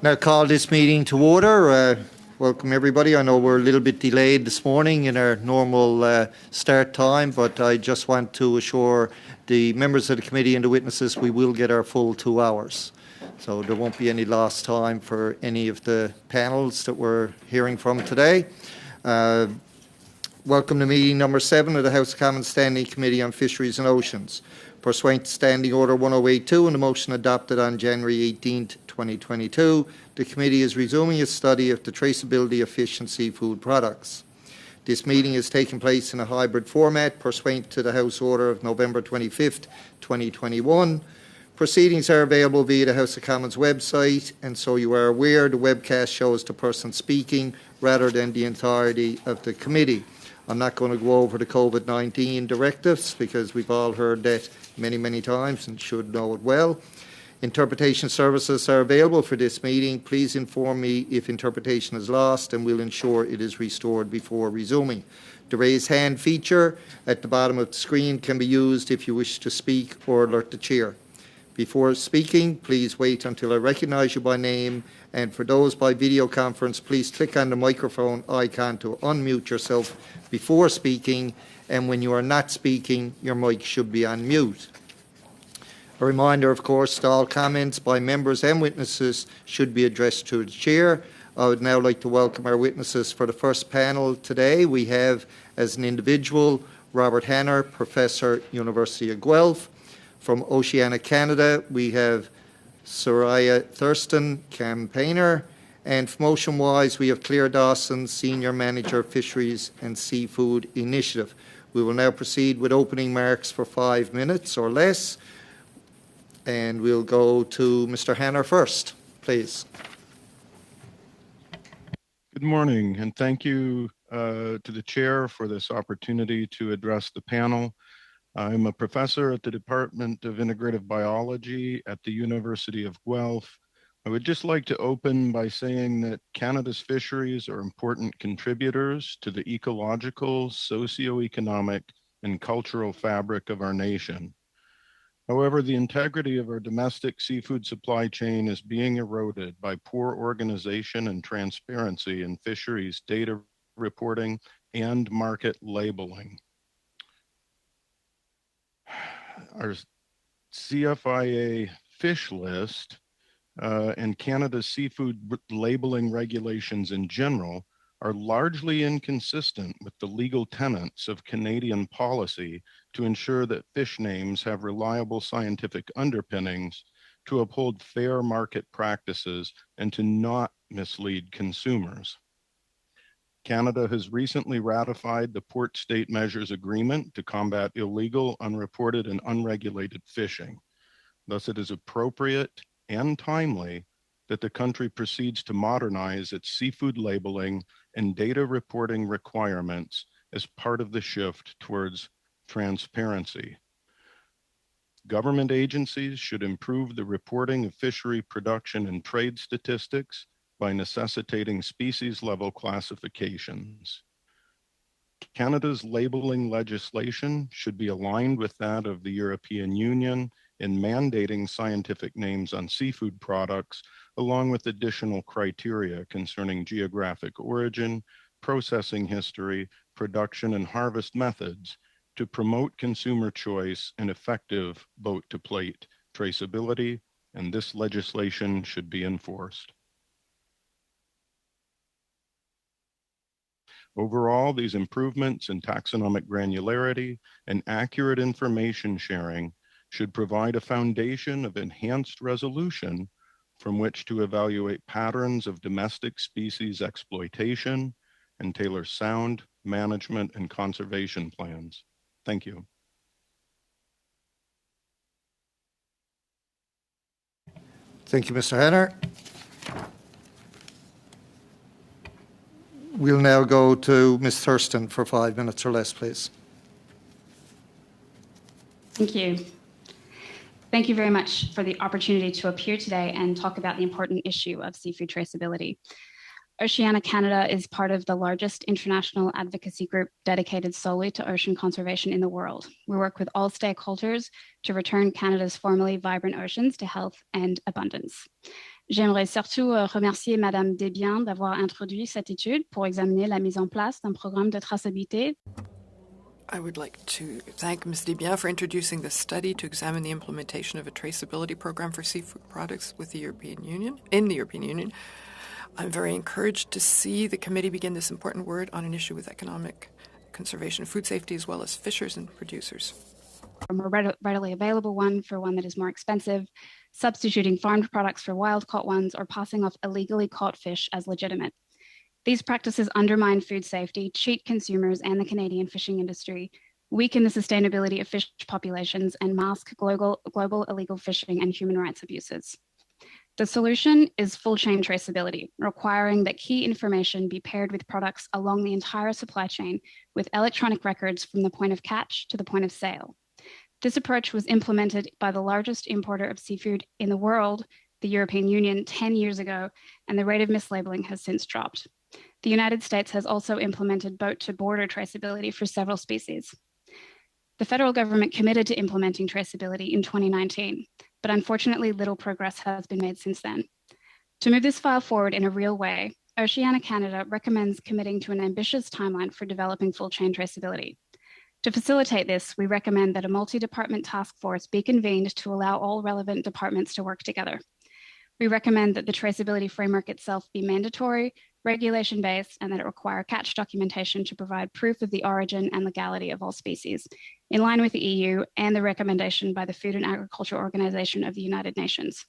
Now call this meeting to order. Welcome everybody. I know we're a little bit delayed this morning in our normal start time, but I just want to assure the members of the committee and the witnesses we will get our full 2 hours. So there won't be any lost time for any of the panels that we're hearing from today. Welcome to meeting number 7 of the House of Commons Standing Committee on Fisheries and Oceans. Pursuant to Standing Order 1082 and the motion adopted on January 18, 2022, the committee is resuming its study of the traceability of fish and seafood products. This meeting is taking place in a hybrid format pursuant to the House Order of November 25, 2021. Proceedings are available via the House of Commons website, and so you are aware the webcast shows the person speaking rather than the entirety of the committee. I'm not going to go over the COVID-19 directives because we've all heard that many times and should know it well. Interpretation services are available for this meeting. Please inform me if interpretation is lost and we'll ensure it is restored before resuming. The raise hand feature at the bottom of the screen can be used if you wish to speak or alert the chair. Before speaking, please wait until I recognise you by name, and for those by video conference, please click on the microphone icon to unmute yourself before speaking, and when you are not speaking, your mic should be on mute. A reminder, of course, that all comments by members and witnesses should be addressed to the chair. I would now like to welcome our witnesses for the first panel today. We have, as an individual, Robert Hanner, Professor, University of Guelph. From Oceania, Canada, we have Soraya Thurston, campaigner. And from Oceanwise, we have Claire Dawson, Senior Manager, Fisheries and Seafood Initiative. We will now proceed with opening remarks for 5 minutes or less. And we'll go to Mr. Hanner first, please. Good morning, and thank you to the chair for this opportunity to address the panel. I'm a professor at the Department of Integrative Biology at the University of Guelph. I would just like to open by saying that Canada's fisheries are important contributors to the ecological, socioeconomic, and cultural fabric of our nation. However, the integrity of our domestic seafood supply chain is being eroded by poor organization and transparency in fisheries data reporting and market labeling. Our CFIA fish list and Canada's seafood labeling regulations in general are largely inconsistent with the legal tenets of Canadian policy to ensure that fish names have reliable scientific underpinnings, to uphold fair market practices, and to not mislead consumers. Canada has recently ratified the Port State Measures Agreement to combat illegal, unreported, and unregulated fishing. Thus, it is appropriate and timely that the country proceeds to modernize its seafood labeling and data reporting requirements as part of the shift towards transparency. Government agencies should improve the reporting of fishery production and trade statistics by necessitating species-level classifications. Canada's labeling legislation should be aligned with that of the European Union in mandating scientific names on seafood products, along with additional criteria concerning geographic origin, processing history, production, and harvest methods to promote consumer choice and effective boat-to-plate traceability, and this legislation should be enforced. Overall, these improvements in taxonomic granularity and accurate information sharing should provide a foundation of enhanced resolution from which to evaluate patterns of domestic species exploitation and tailor sound management and conservation plans. Thank you. Thank you, Mr. Hanner. We'll now go to Ms. Thurston for 5 minutes or less, please. Thank you. Thank you very much for the opportunity to appear today and talk about the important issue of seafood traceability. Oceania Canada is part of the largest international advocacy group dedicated solely to ocean conservation in the world. We work with all stakeholders to return Canada's formerly vibrant oceans to health and abundance. J'aimerais surtout remercier Madame Desbiens d'avoir introduit cette étude pour examiner la mise en place d'un programme de traçabilité. I would like to thank Ms. Desbiens for introducing this study to examine the implementation of a traceability program for seafood products in the European Union. I'm very encouraged to see the committee begin this important work on an issue with economic conservation of food safety as well as fishers and producers. A more readily available one for one that is more expensive, substituting farmed products for wild-caught ones, or passing off illegally caught fish as legitimate. These practices undermine food safety, cheat consumers and the Canadian fishing industry, weaken the sustainability of fish populations, and mask global illegal fishing and human rights abuses. The solution is full chain traceability, requiring that key information be paired with products along the entire supply chain with electronic records from the point of catch to the point of sale. This approach was implemented by the largest importer of seafood in the world, the European Union, 10 years ago, and the rate of mislabeling has since dropped. The United States has also implemented boat-to-border traceability for several species. The federal government committed to implementing traceability in 2019, but unfortunately little progress has been made since then. To move this file forward in a real way, Oceana Canada recommends committing to an ambitious timeline for developing full chain traceability. To facilitate this, we recommend that a multi-department task force be convened to allow all relevant departments to work together. We recommend that the traceability framework itself be mandatory, regulation-based, and that it require catch documentation to provide proof of the origin and legality of all species, in line with the EU and the recommendation by the Food and Agriculture Organization of the United Nations.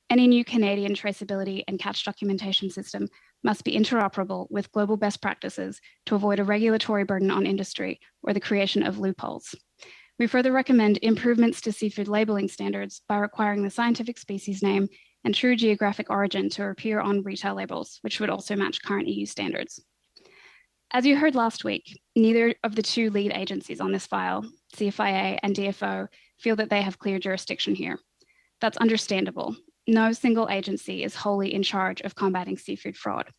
Any new Canadian traceability and catch documentation system must be interoperable with global best practices to avoid a regulatory burden on industry or the creation of loopholes. We further recommend improvements to seafood labeling standards by requiring the scientific species name and true geographic origin to appear on retail labels, which would also match current EU standards. As you heard last week, neither of the two lead agencies on this file, CFIA and DFO, feel that they have clear jurisdiction here. That's understandable. No single agency is wholly in charge of combating seafood fraud.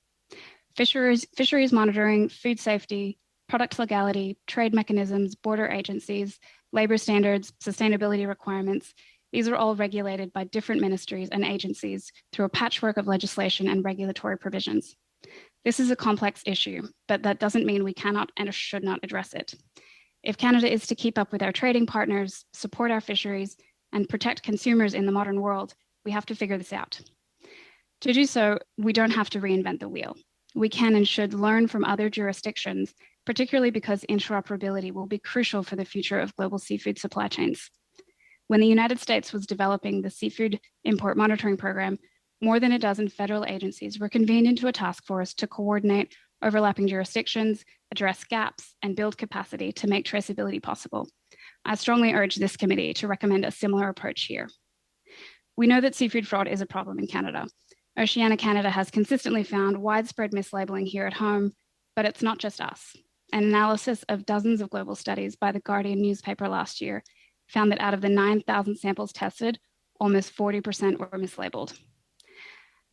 Fisheries monitoring, food safety, product legality, trade mechanisms, border agencies, labor standards, sustainability requirements, these are all regulated by different ministries and agencies through a patchwork of legislation and regulatory provisions. This is a complex issue, but that doesn't mean we cannot and should not address it. If Canada is to keep up with our trading partners, support our fisheries, and protect consumers in the modern world, we have to figure this out. To do so, we don't have to reinvent the wheel. We can and should learn from other jurisdictions, particularly because interoperability will be crucial for the future of global seafood supply chains. When the United States was developing the Seafood Import Monitoring Program, more than a dozen federal agencies were convened into a task force to coordinate overlapping jurisdictions, address gaps, and build capacity to make traceability possible. I strongly urge this committee to recommend a similar approach here. We know that seafood fraud is a problem in Canada. Oceana Canada has consistently found widespread mislabeling here at home, but it's not just us. An analysis of dozens of global studies by the Guardian newspaper last year found that out of the 9,000 samples tested, almost 40% were mislabeled.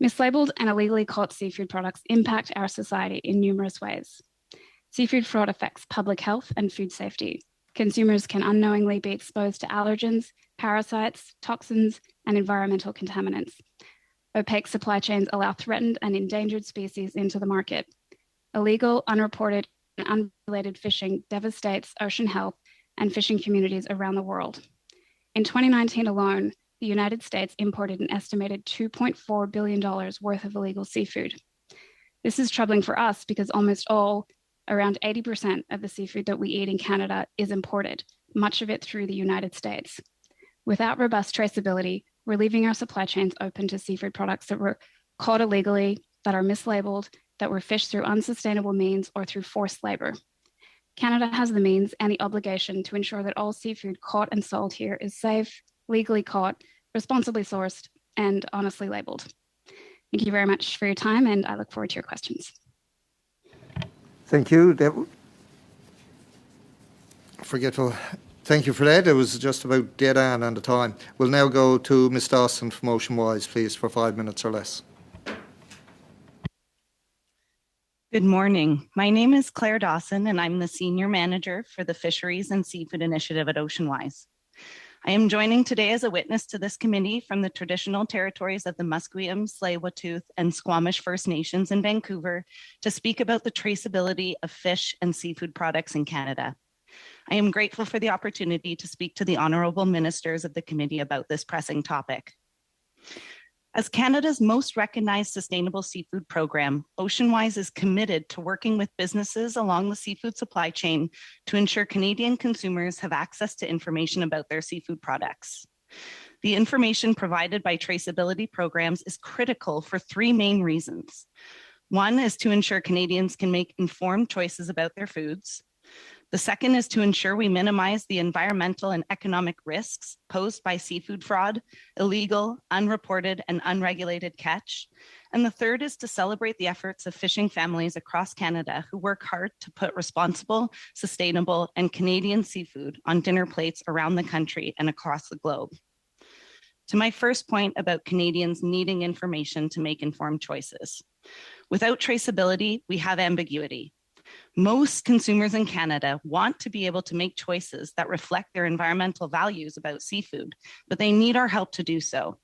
Mislabeled and illegally caught seafood products impact our society in numerous ways. Seafood fraud affects public health and food safety. Consumers can unknowingly be exposed to allergens, parasites, toxins, and environmental contaminants. Opaque supply chains allow threatened and endangered species into the market. Illegal, unreported, and unregulated fishing devastates ocean health and fishing communities around the world. In 2019 alone, the United States imported an estimated $2.4 billion worth of illegal seafood. This is troubling for us because almost all, around 80% of the seafood that we eat in Canada is imported, much of it through the United States. Without robust traceability, we're leaving our supply chains open to seafood products that were caught illegally, that are mislabeled, that were fished through unsustainable means or through forced labor. Canada has the means and the obligation to ensure that all seafood caught and sold here is safe, legally caught, responsibly sourced, and honestly labeled. Thank you very much for your time, and I look forward to your questions. Thank you. Thank you for that. It was just about dead on the time. We'll now go to Ms. Dawson from Ocean Wise, please, for 5 minutes or less. Good morning. My name is Claire Dawson, and I'm the Senior Manager for the Fisheries and Seafood Initiative at Ocean Wise. I am joining today as a witness to this committee from the traditional territories of the Musqueam, Tsleil-Waututh, and Squamish First Nations in Vancouver to speak about the traceability of fish and seafood products in Canada. I am grateful for the opportunity to speak to the honorable ministers of the committee about this pressing topic. As Canada's most recognized sustainable seafood program, OceanWise is committed to working with businesses along the seafood supply chain to ensure Canadian consumers have access to information about their seafood products. The information provided by traceability programs is critical for three main reasons. One is to ensure Canadians can make informed choices about their foods. The second is to ensure we minimize the environmental and economic risks posed by seafood fraud, illegal, unreported, and unregulated catch. And the third is to celebrate the efforts of fishing families across Canada who work hard to put responsible, sustainable, and Canadian seafood on dinner plates around the country and across the globe. To my first point about Canadians needing information to make informed choices. Without traceability, we have ambiguity. Most consumers in Canada want to be able to make choices that reflect their environmental values about seafood, but they need our help to do so.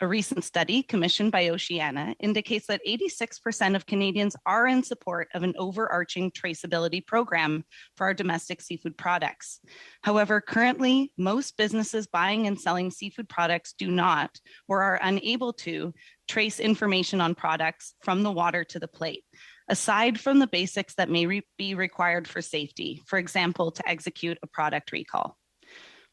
A recent study commissioned by Oceana indicates that 86% of Canadians are in support of an overarching traceability program for our domestic seafood products. However, currently, most businesses buying and selling seafood products do not or are unable to trace information on products from the water to the plate, aside from the basics that may be required for safety, for example, to execute a product recall.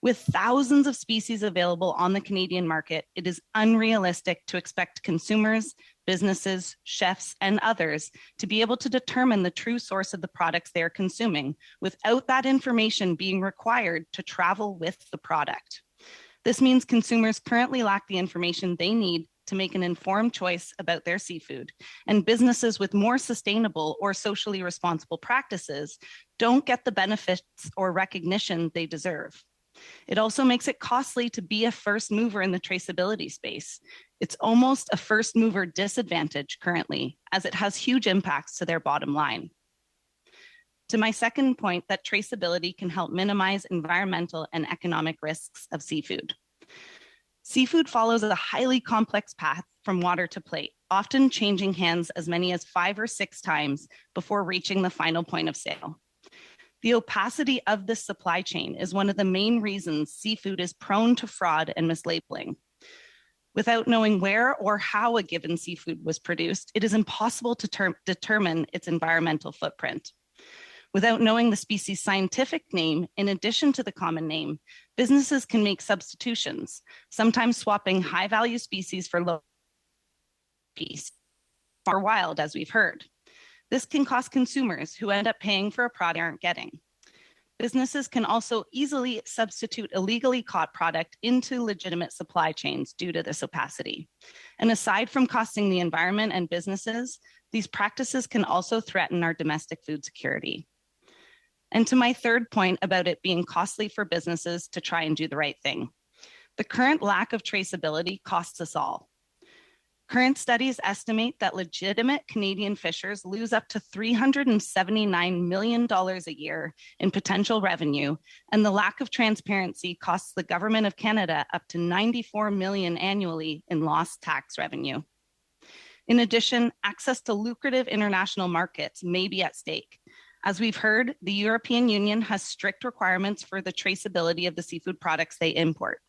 With thousands of species available on the Canadian market, it is unrealistic to expect consumers, businesses, chefs, and others to be able to determine the true source of the products they are consuming without that information being required to travel with the product. This means consumers currently lack the information they need to make an informed choice about their seafood, and businesses with more sustainable or socially responsible practices don't get the benefits or recognition they deserve. It also makes it costly to be a first mover in the traceability space. It's almost a first mover disadvantage currently, as it has huge impacts to their bottom line. To my second point, that traceability can help minimize environmental and economic risks of seafood. Seafood follows a highly complex path from water to plate, often changing hands as many as 5 or 6 times before reaching the final point of sale. The opacity of this supply chain is one of the main reasons seafood is prone to fraud and mislabeling. Without knowing where or how a given seafood was produced, it is impossible to determine its environmental footprint. Without knowing the species' scientific name, in addition to the common name, businesses can make substitutions, sometimes swapping high-value species for low species, or wild, as we've heard. This can cost consumers who end up paying for a product they aren't getting. Businesses can also easily substitute illegally caught product into legitimate supply chains due to this opacity. And aside from costing the environment and businesses, these practices can also threaten our domestic food security. And to my third point about it being costly for businesses to try and do the right thing. The current lack of traceability costs us all. Current studies estimate that legitimate Canadian fishers lose up to $379 million a year in potential revenue, and the lack of transparency costs the Government of Canada up to $94 million annually in lost tax revenue. In addition, access to lucrative international markets may be at stake. As we've heard, the European Union has strict requirements for the traceability of the seafood products they import.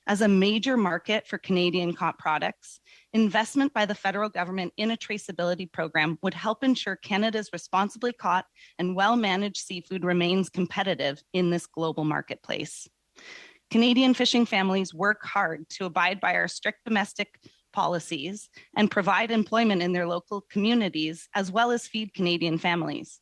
As a major market for Canadian caught products, investment by the federal government in a traceability program would help ensure Canada's responsibly caught and well-managed seafood remains competitive in this global marketplace. Canadian fishing families work hard to abide by our strict domestic policies and provide employment in their local communities, as well as feed Canadian families.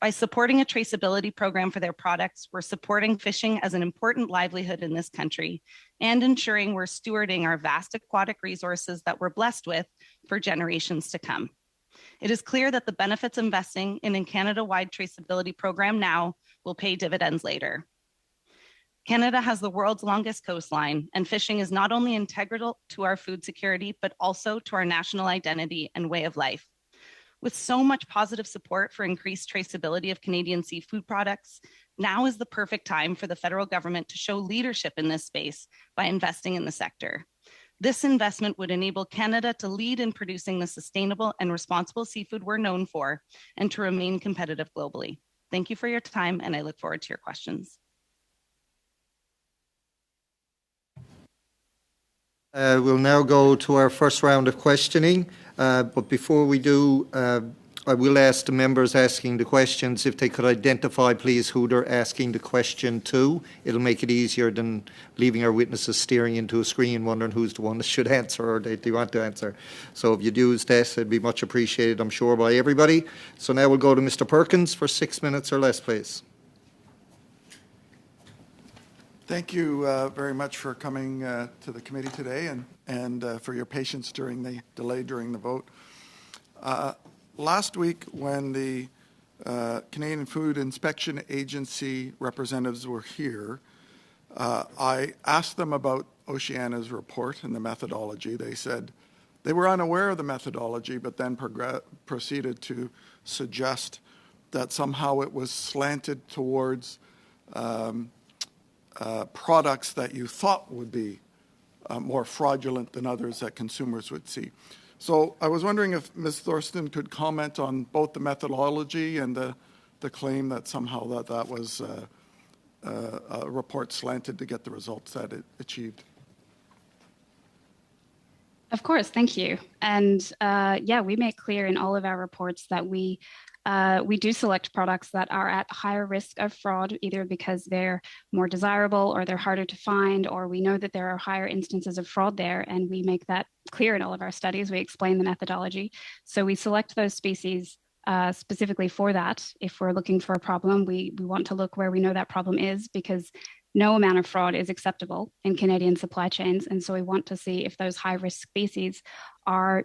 By supporting a traceability program for their products, we're supporting fishing as an important livelihood in this country and ensuring we're stewarding our vast aquatic resources that we're blessed with for generations to come. It is clear that the benefits of investing in a Canada-wide traceability program now will pay dividends later. Canada has the world's longest coastline, and fishing is not only integral to our food security, but also to our national identity and way of life. With so much positive support for increased traceability of Canadian seafood products, Now is the perfect time for the federal government to show leadership in this space by investing in the sector. This investment would enable Canada to lead in producing the sustainable and responsible seafood we're known for and to remain competitive globally. Thank you for your time, and I look forward to your questions. We'll now go to our first round of questioning, but before we do, I will ask the members asking the questions if they could identify, please, who they're asking the question to. It'll make it easier than leaving our witnesses staring into a screen wondering who's the one that should answer or they want to answer. So if you'd use that, it'd be much appreciated, I'm sure, by everybody. So now we'll go to Mr. Perkins for 6 minutes or less, please. Thank you very much for coming to the committee today and for your patience during the delay during the vote. Last week, when the Canadian Food Inspection Agency representatives were here, I asked them about Oceana's report and the methodology. They said they were unaware of the methodology, but then proceeded to suggest that somehow it was slanted towards products that you thought would be more fraudulent than others that consumers would see. So I was wondering if Ms. Thorsten could comment on both the methodology and the claim that somehow that was a report slanted to get the results that it achieved. Of course, thank you. And yeah, we make clear in all of our reports that we do select products that are at higher risk of fraud, either because they're more desirable or they're harder to find, or we know that there are higher instances of fraud there, and we make that clear in all of our studies. We explain the methodology. So we select those species specifically for that. If we're looking for a problem, we want to look where we know that problem is, because no amount of fraud is acceptable in Canadian supply chains. And so we want to see if those high-risk species are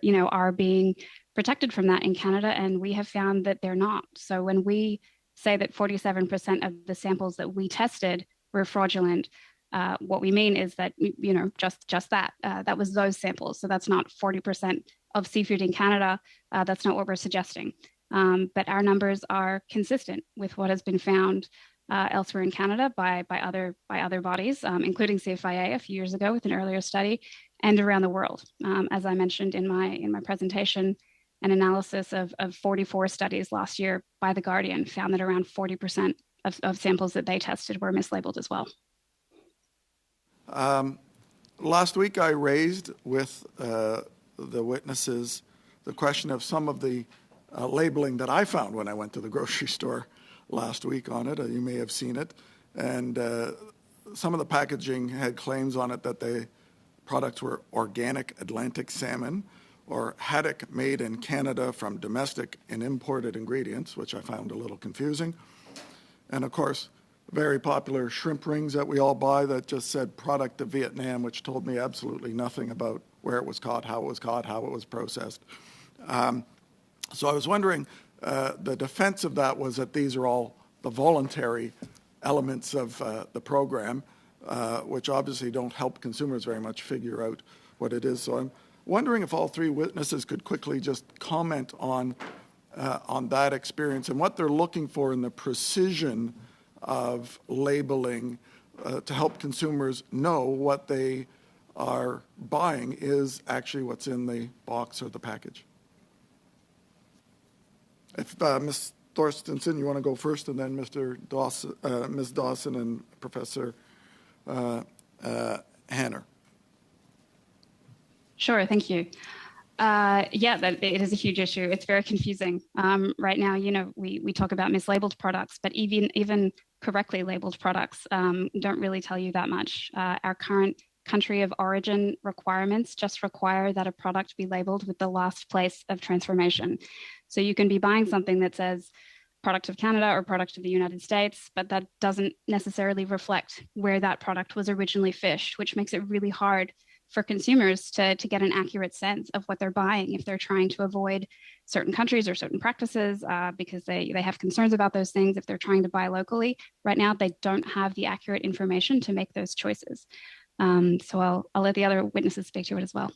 being protected from that in Canada, and we have found that they're not. So when we say that 47% of the samples that we tested were fraudulent, what we mean is that, just that. That was those samples. So that's not 40% of seafood in Canada. That's not what we're suggesting. But our numbers are consistent with what has been found elsewhere in Canada by other bodies, including CFIA a few years ago with an earlier study, and around the world. As I mentioned in my presentation, an analysis of 44 studies last year by The Guardian found that around 40% of samples that they tested were mislabeled as well. Last week, I raised with the witnesses the question of some of the labeling that I found when I went to the grocery store last week on it. You may have seen it. And some of the packaging had claims on it that the products were organic Atlantic salmon or haddock made in Canada from domestic and imported ingredients, which I found a little confusing. And of course, very popular shrimp rings that we all buy that just said product of Vietnam, which told me absolutely nothing about where it was caught, how it was processed. So I was wondering, the defense of that was that these are all the voluntary elements of the program, which obviously don't help consumers very much figure out what it is. So I'm wondering if all three witnesses could quickly just comment on that experience and what they're looking for in the precision of labeling to help consumers know what they are buying is actually what's in the box or the package. If Ms. Thorstensen, you want to go first, and then Mr. Dawson, Ms. Dawson, and Professor Hanner. Sure, thank you. Yeah, it is a huge issue. It's very confusing. Right now, we talk about mislabeled products, but even correctly labeled products don't really tell you that much. Our current country of origin requirements just require that a product be labeled with the last place of transformation. So you can be buying something that says product of Canada or product of the United States, but that doesn't necessarily reflect where that product was originally fished, which makes it really hard for consumers to get an accurate sense of what they're buying if they're trying to avoid certain countries or certain practices because they have concerns about those things. If they're trying to buy locally, right now they don't have the accurate information to make those choices. So I'll let the other witnesses speak to it as well.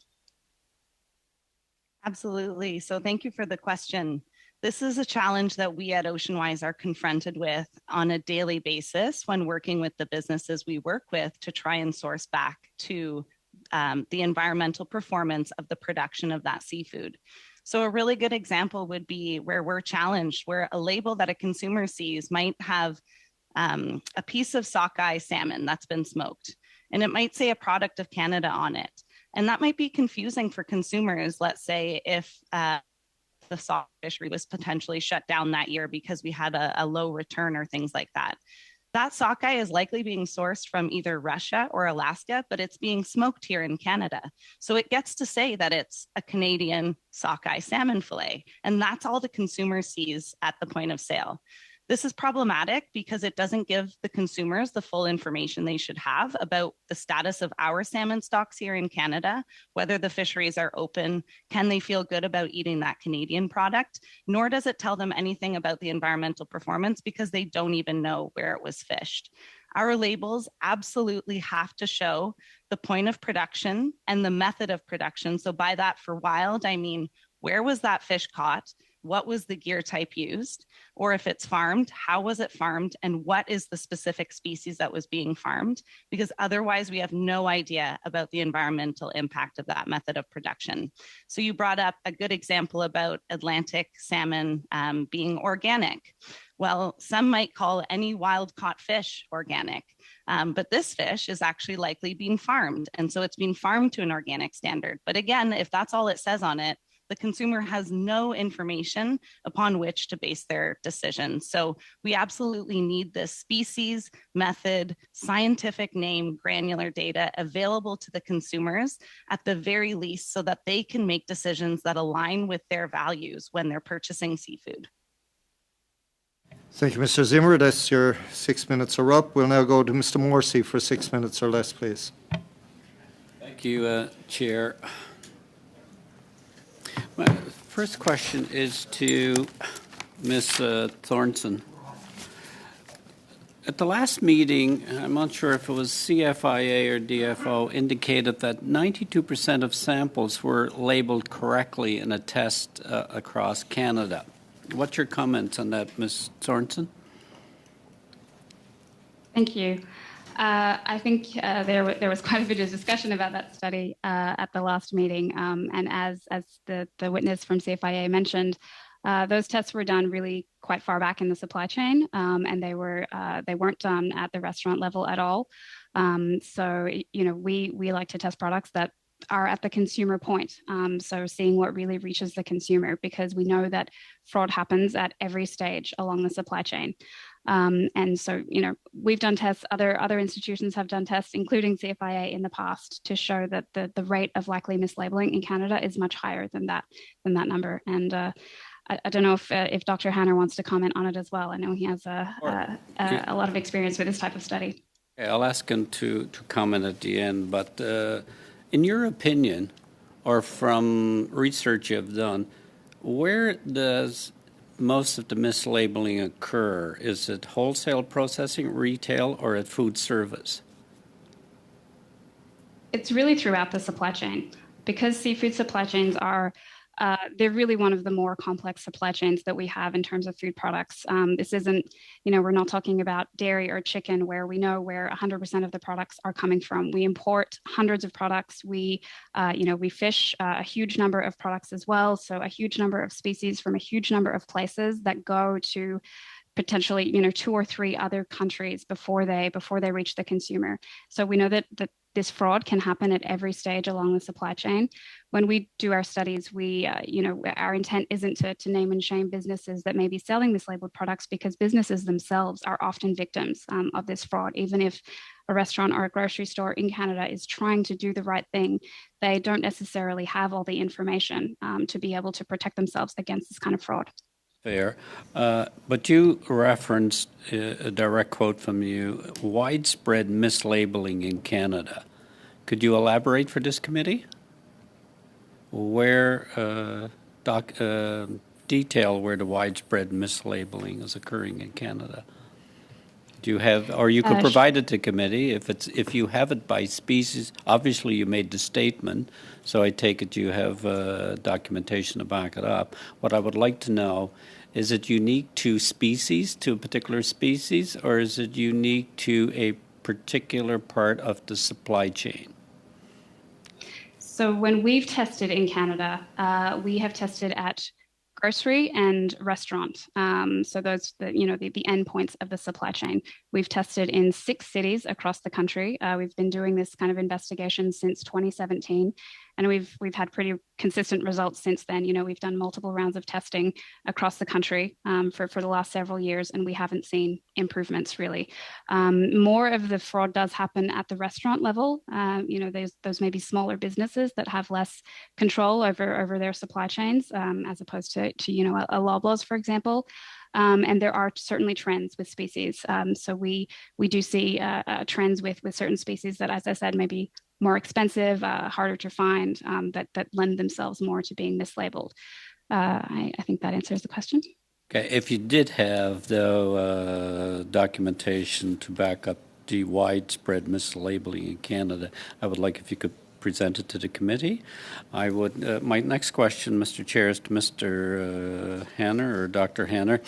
Absolutely. So thank you for the question. This is a challenge that we at OceanWise are confronted with on a daily basis when working with the businesses we work with to try and source back to the environmental performance of the production of that seafood. So a really good example would be where we're challenged, where a label that a consumer sees might have a piece of sockeye salmon that's been smoked, and it might say a product of Canada on it. And that might be confusing for consumers, let's say, if the sockeye fishery was potentially shut down that year because we had a low return or things like that. That sockeye is likely being sourced from either Russia or Alaska, but it's being smoked here in Canada. So it gets to say that it's a Canadian sockeye salmon fillet, and that's all the consumer sees at the point of sale. This is problematic because it doesn't give the consumers the full information they should have about the status of our salmon stocks here in Canada, whether the fisheries are open, can they feel good about eating that Canadian product, nor does it tell them anything about the environmental performance because they don't even know where it was fished. Our labels absolutely have to show the point of production and the method of production. So by that, for wild, I mean, where was that fish caught? What was the gear type used? Or if it's farmed, how was it farmed? And what is the specific species that was being farmed? Because otherwise we have no idea about the environmental impact of that method of production. So you brought up a good example about Atlantic salmon being organic. Well, some might call any wild caught fish organic, but this fish is actually likely being farmed. And so it's being farmed to an organic standard. But again, if that's all it says on it, the consumer has no information upon which to base their decision. So we absolutely need this species, method, scientific name, granular data available to the consumers at the very least so that they can make decisions that align with their values when they're purchasing seafood. Thank you, Mr. Zimmer. That's your 6 minutes are up. We'll now go to Mr. Morrissey for 6 minutes or less, please. Thank you, Chair. My first question is to Ms. Thornton. At the last meeting, I'm not sure if it was CFIA or DFO, indicated that 92% of samples were labeled correctly in a test across Canada. What's your comment on that, Ms. Thornton? Thank you. I think there was quite a bit of discussion about that study at the last meeting, and as the witness from CFIA mentioned, those tests were done really quite far back in the supply chain, and they weren't done at the restaurant level at all. So we like to test products that are at the consumer point. So seeing what really reaches the consumer, because we know that fraud happens at every stage along the supply chain. And so, we've done tests, other institutions have done tests, including CFIA in the past, to show that the rate of likely mislabeling in Canada is much higher than that number. And I don't know if Dr. Hanner wants to comment on it as well. I know he has a lot of experience with this type of study. Okay, I'll ask him to comment at the end, but in your opinion, or from research you've done, where does most of the mislabeling occur? Is it wholesale processing, retail, or at food service? It's really throughout the supply chain, because seafood supply chains are they're really one of the more complex supply chains that we have in terms of food products. This isn't, we're not talking about dairy or chicken where we know where 100% of the products are coming from. We import hundreds of products. We fish a huge number of products as well. So a huge number of species from a huge number of places that go to potentially, 2 or 3 other countries before they reach the consumer. So we know that this fraud can happen at every stage along the supply chain. When we do our studies, our intent isn't to name and shame businesses that may be selling mislabeled products, because businesses themselves are often victims of this fraud. Even if a restaurant or a grocery store in Canada is trying to do the right thing, they don't necessarily have all the information to be able to protect themselves against this kind of fraud. Fair. But you referenced a direct quote from you, widespread mislabeling in Canada. Could you elaborate for this committee? Where, detail where the widespread mislabeling is occurring in Canada. Do you have, or you could provide it to committee if you have it by species? Obviously, you made the statement, so I take it you have documentation to back it up. What I would like to know is it unique to species, to a particular species, or is it unique to a particular part of the supply chain? So when we've tested in Canada, we have tested at grocery and restaurant. So those, the endpoints of the supply chain. We've tested in 6 cities across the country. We've been doing this kind of investigation since 2017, and we've had pretty consistent results since then. We've done multiple rounds of testing across the country for the last several years, and we haven't seen improvements really. More of the fraud does happen at the restaurant level. There's those maybe smaller businesses that have less control over their supply chains, as opposed to a Loblaws, for example. And there are certainly trends with species. So we do see trends with certain species that, as I said, maybe more expensive, harder to find, that lend themselves more to being mislabeled. I think that answers the question. Okay, if you did have, though, documentation to back up the widespread mislabeling in Canada, I would like if you could present it to the committee. I would. My next question, Mr. Chair, is to Mr. Hanner or Dr. Hanner.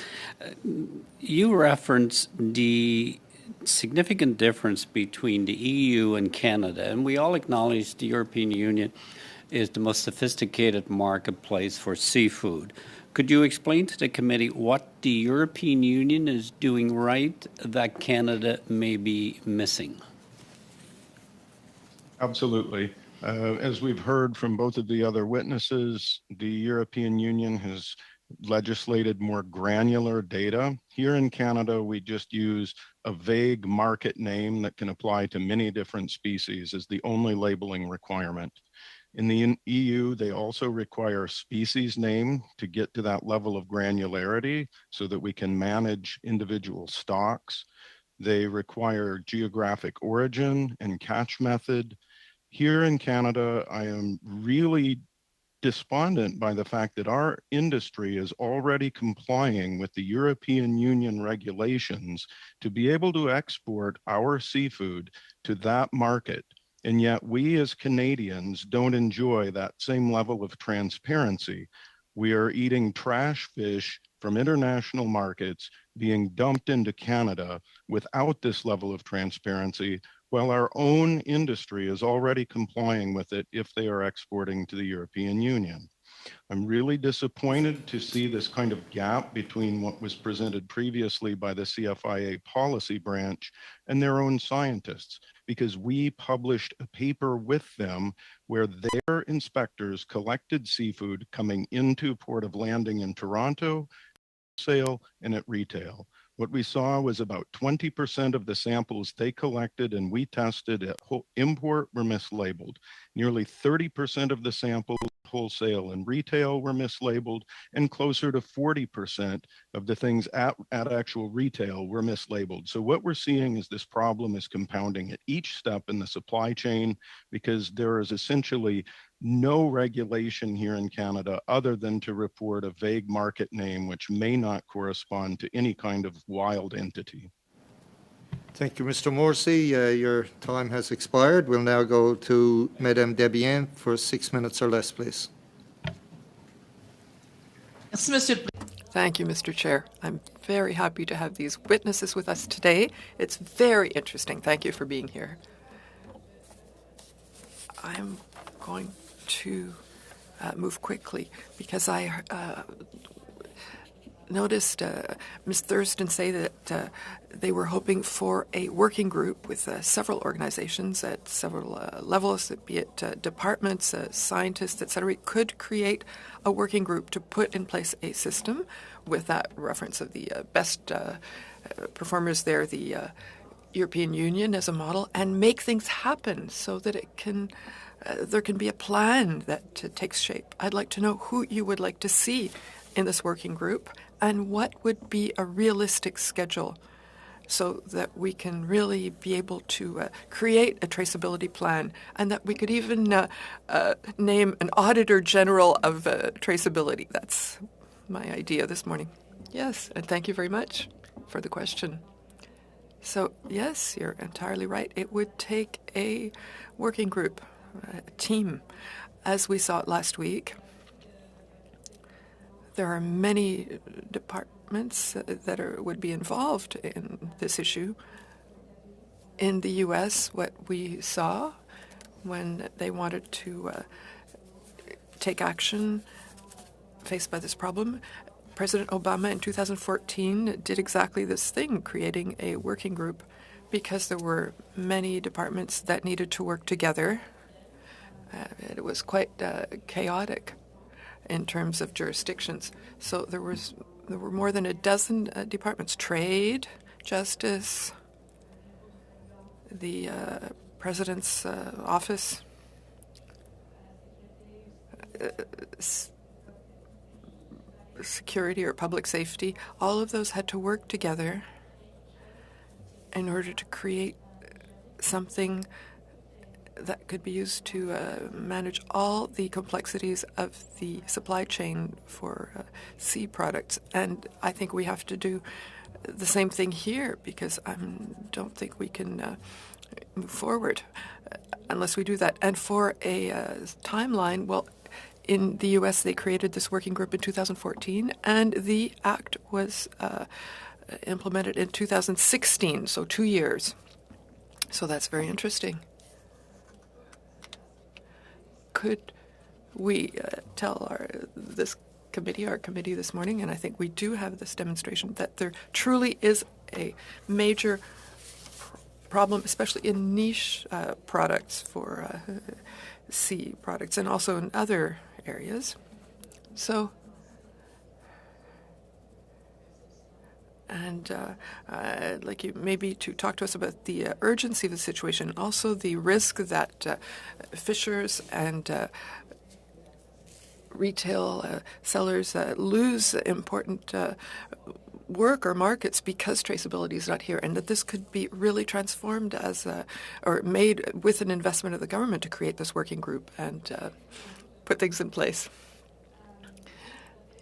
You referenced the significant difference between the EU and Canada, and we all acknowledge the European Union is the most sophisticated marketplace for seafood. Could you explain to the committee what the European Union is doing right that Canada may be missing? Absolutely. As we've heard from both of the other witnesses, the European Union has legislated more granular data. Here in Canada, we just use a vague market name that can apply to many different species as the only labeling requirement. In the EU, they also require species name to get to that level of granularity so that we can manage individual stocks. They require geographic origin and catch method. Here in Canada, I am really despondent by the fact that our industry is already complying with the European Union regulations to be able to export our seafood to that market. And yet we as Canadians don't enjoy that same level of transparency. We are eating trash fish from international markets being dumped into Canada without this level of transparency, while our own industry is already complying with it if they are exporting to the European Union. I'm really disappointed to see this kind of gap between what was presented previously by the CFIA policy branch and their own scientists, because we published a paper with them where their inspectors collected seafood coming into Port of Landing in Toronto, sale and at retail. What we saw was about 20% of the samples they collected and we tested at import were mislabeled. Nearly 30% of the samples wholesale and retail were mislabeled, and closer to 40% of the things at actual retail were mislabeled. So what we're seeing is this problem is compounding at each step in the supply chain because there is essentially no regulation here in Canada other than to report a vague market name which may not correspond to any kind of wild entity. Thank you, Mr. Morrissey. Your time has expired. We'll now go to Madame Debian for 6 minutes or less, please. Thank you, Mr. Chair. I'm very happy to have these witnesses with us today. It's very interesting. Thank you for being here. I'm going to move quickly because I noticed Ms. Thurston say that they were hoping for a working group with several organizations at several levels, be it departments, scientists, etc., could create a working group to put in place a system with that reference of the best performers there, the European Union as a model, and make things happen so that it can there can be a plan that takes shape. I'd like to know who you would like to see in this working group and what would be a realistic schedule so that we can really be able to create a traceability plan and that we could even name an Auditor General of traceability. That's my idea this morning. Yes, and thank you very much for the question. So, yes, you're entirely right. It would take a working group, a team, as we saw it last week. There are many departments that would be involved in this issue. In the U.S., what we saw when they wanted to take action faced by this problem, President Obama in 2014 did exactly this thing, creating a working group because there were many departments that needed to work together. It was quite chaotic in terms of jurisdictions. So there were more than a dozen departments: trade, justice, the president's office, security or public safety. All of those had to work together in order to create something that could be used to manage all the complexities of the supply chain for sea products. And I think we have to do the same thing here, because I don't think we can move forward unless we do that. And for a timeline, well, in the U.S., they created this working group in 2014, and the act was implemented in 2016, so 2 years. So that's very interesting. Could we tell our committee this morning, and I think we do have this demonstration, that there truly is a major problem, especially in niche products for sea products, and also in other areas. So, and I'd like you maybe to talk to us about the urgency of the situation, also the risk that fishers and retail sellers lose important work or markets because traceability is not here, and that this could be really transformed or made with an investment of the government to create this working group and put things in place.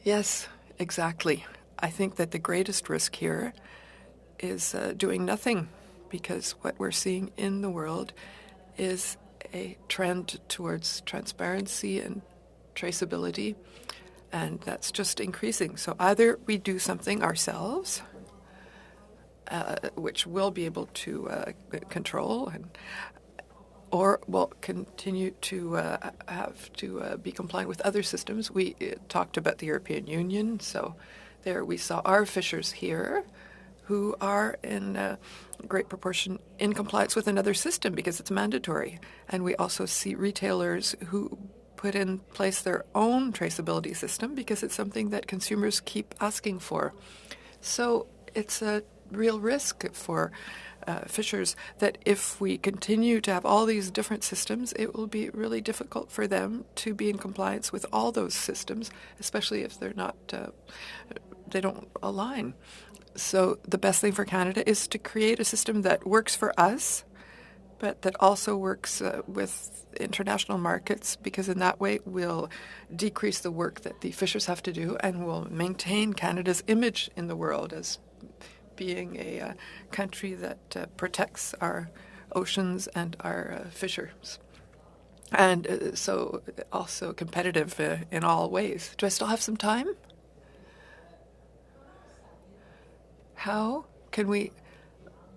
Yes, exactly. I think that the greatest risk here is doing nothing, because what we're seeing in the world is a trend towards transparency and traceability, and that's just increasing. So either we do something ourselves, which we'll be able to control, or we'll continue to have to be compliant with other systems. We talked about the European Union, so there we saw our fishers here who are in great proportion in compliance with another system because it's mandatory. And we also see retailers who put in place their own traceability system because it's something that consumers keep asking for. So it's a real risk for fishers that if we continue to have all these different systems, it will be really difficult for them to be in compliance with all those systems, especially if they're not, they don't align. So the best thing for Canada is to create a system that works for us, but that also works with international markets, because in that way we'll decrease the work that the fishers have to do and will maintain Canada's image in the world as being a country that protects our oceans and our fishers. And so also competitive in all ways. Do I still have some time? How can we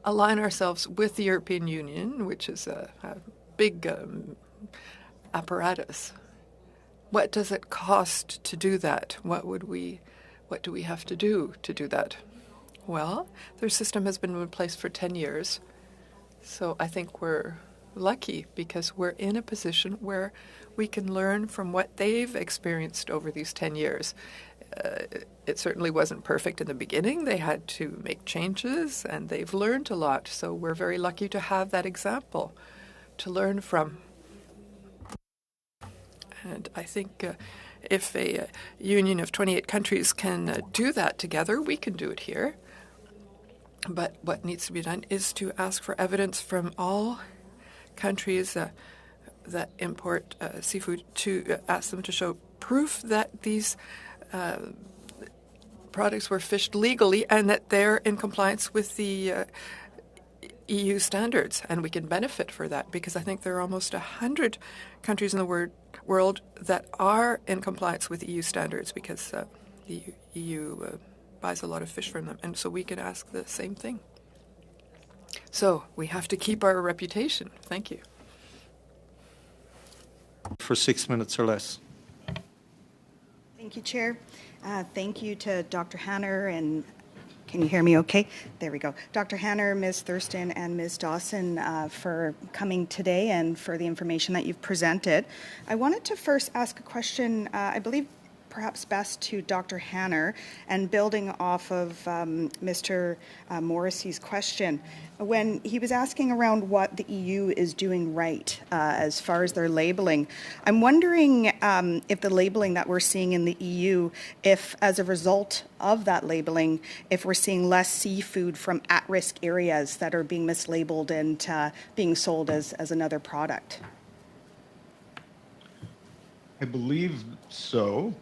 align ourselves with the European Union, which is a big apparatus? What does it cost to do that? What do we have to do that? Well, their system has been in place for 10 years, so I think we're lucky because we're in a position where we can learn from what they've experienced over these 10 years. It certainly wasn't perfect in the beginning. They had to make changes, and they've learned a lot, so we're very lucky to have that example to learn from. And I think if a union of 28 countries can do that together, we can do it here. But what needs to be done is to ask for evidence from all countries that import seafood, to ask them to show proof that these products were fished legally and that they're in compliance with the EU standards, and we can benefit for that because I think there are almost 100 countries in the world that are in compliance with EU standards because the EU buys a lot of fish from them, and so we can ask the same thing. So we have to keep our reputation. Thank you. For 6 minutes or less. Thank you, Chair. Thank you to Dr. Hanner and can you hear me okay? There we go. Dr. Hanner, Ms. Thurston, and Ms. Dawson for coming today and for the information that you've presented. I wanted to first ask a question, I believe perhaps best to Dr. Hanner, and building off of Mr. Morrissey's question. When he was asking around what the EU is doing right as far as their labeling, I'm wondering if the labeling that we're seeing in the EU, if as a result of that labeling, if we're seeing less seafood from at-risk areas that are being mislabeled and being sold as another product. I believe so.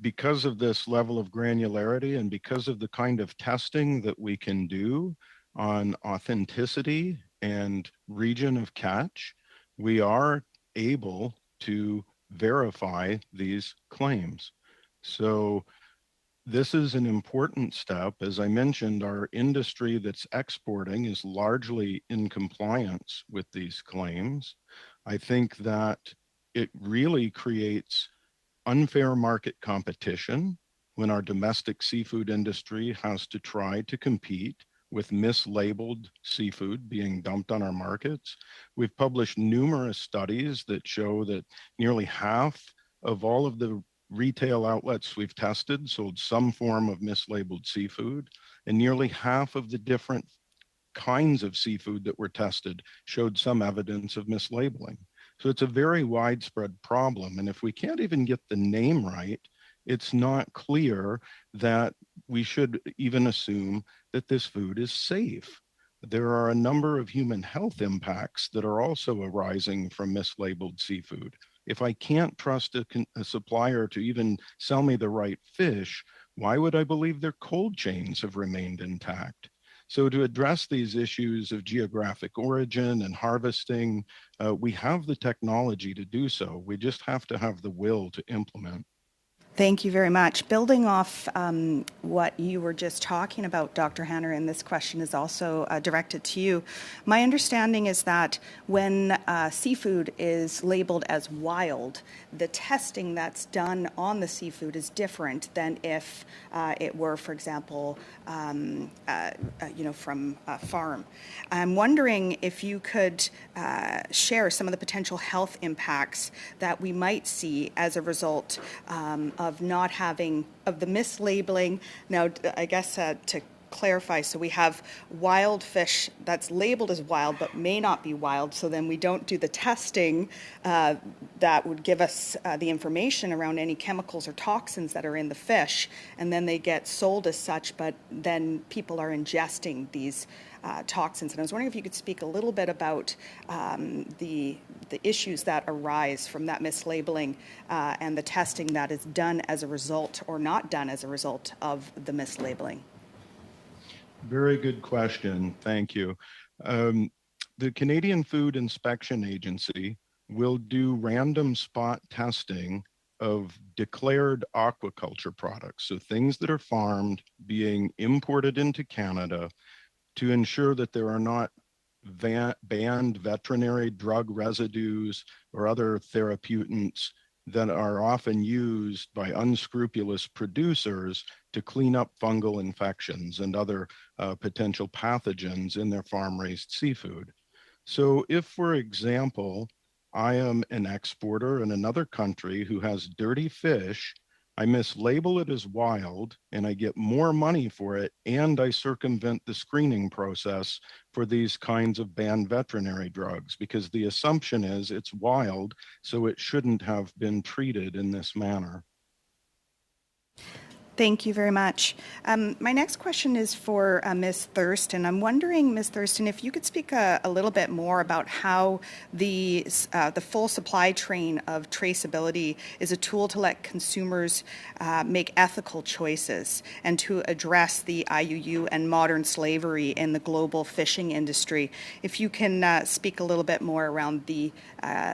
Because of this level of granularity and because of the kind of testing that we can do on authenticity and region of catch, we are able to verify these claims. So this is an important step. As I mentioned, our industry that's exporting is largely in compliance with these claims. I think that it really creates unfair market competition when our domestic seafood industry has to try to compete with mislabeled seafood being dumped on our markets. We've published numerous studies that show that nearly half of all of the retail outlets we've tested sold some form of mislabeled seafood, and nearly half of the different kinds of seafood that were tested showed some evidence of mislabeling. So it's a very widespread problem. And if we can't even get the name right, it's not clear that we should even assume that this food is safe. There are a number of human health impacts that are also arising from mislabeled seafood. If I can't trust a supplier to even sell me the right fish, why would I believe their cold chains have remained intact? So to address these issues of geographic origin and harvesting, we have the technology to do so. We just have to have the will to implement. Thank you very much. Building off what you were just talking about, Dr. Hanner, and this question is also directed to you. My understanding is that when seafood is labeled as wild, the testing that's done on the seafood is different than if it were, for example, from a farm. I'm wondering if you could share some of the potential health impacts that we might see as a result of not having, of the mislabeling. Now, I guess to clarify, so we have wild fish that's labeled as wild but may not be wild, so then we don't do the testing that would give us the information around any chemicals or toxins that are in the fish, and then they get sold as such, but then people are ingesting these toxins. And I was wondering if you could speak a little bit about the issues that arise from that mislabeling and the testing that is done as a result or not done as a result of the mislabeling. Very good question. Thank you. The Canadian Food Inspection Agency will do random spot testing of declared aquaculture products, so things that are farmed being imported into Canada, to ensure that there are not banned veterinary drug residues or other therapeutants that are often used by unscrupulous producers to clean up fungal infections and other potential pathogens in their farm-raised seafood. So if, for example, I am an exporter in another country who has dirty fish, I mislabel it as wild and I get more money for it, and I circumvent the screening process for these kinds of banned veterinary drugs because the assumption is it's wild, so it shouldn't have been treated in this manner. Thank you very much. My next question is for Ms. Thurston. I'm wondering, Ms. Thurston, if you could speak a little bit more about how the full supply chain of traceability is a tool to let consumers make ethical choices and to address the IUU and modern slavery in the global fishing industry. If you can speak a little bit more around the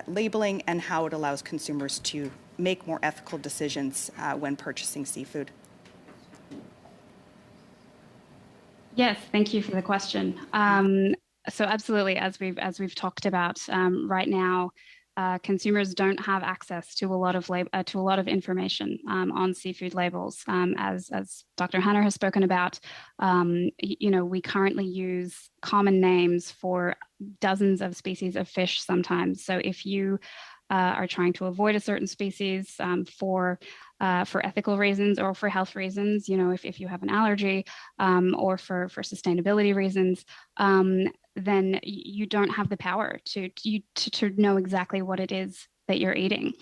labeling and how it allows consumers to make more ethical decisions when purchasing seafood. Yes, thank you for the question. So absolutely, as we've talked about, right now, consumers don't have access to a lot of information on seafood labels. As Dr. Hanner has spoken about, we currently use common names for dozens of species of fish sometimes. So if you are trying to avoid a certain species for ethical reasons or for health reasons, if you have an allergy or for sustainability reasons, then you don't have the power to know exactly what it is that you're eating.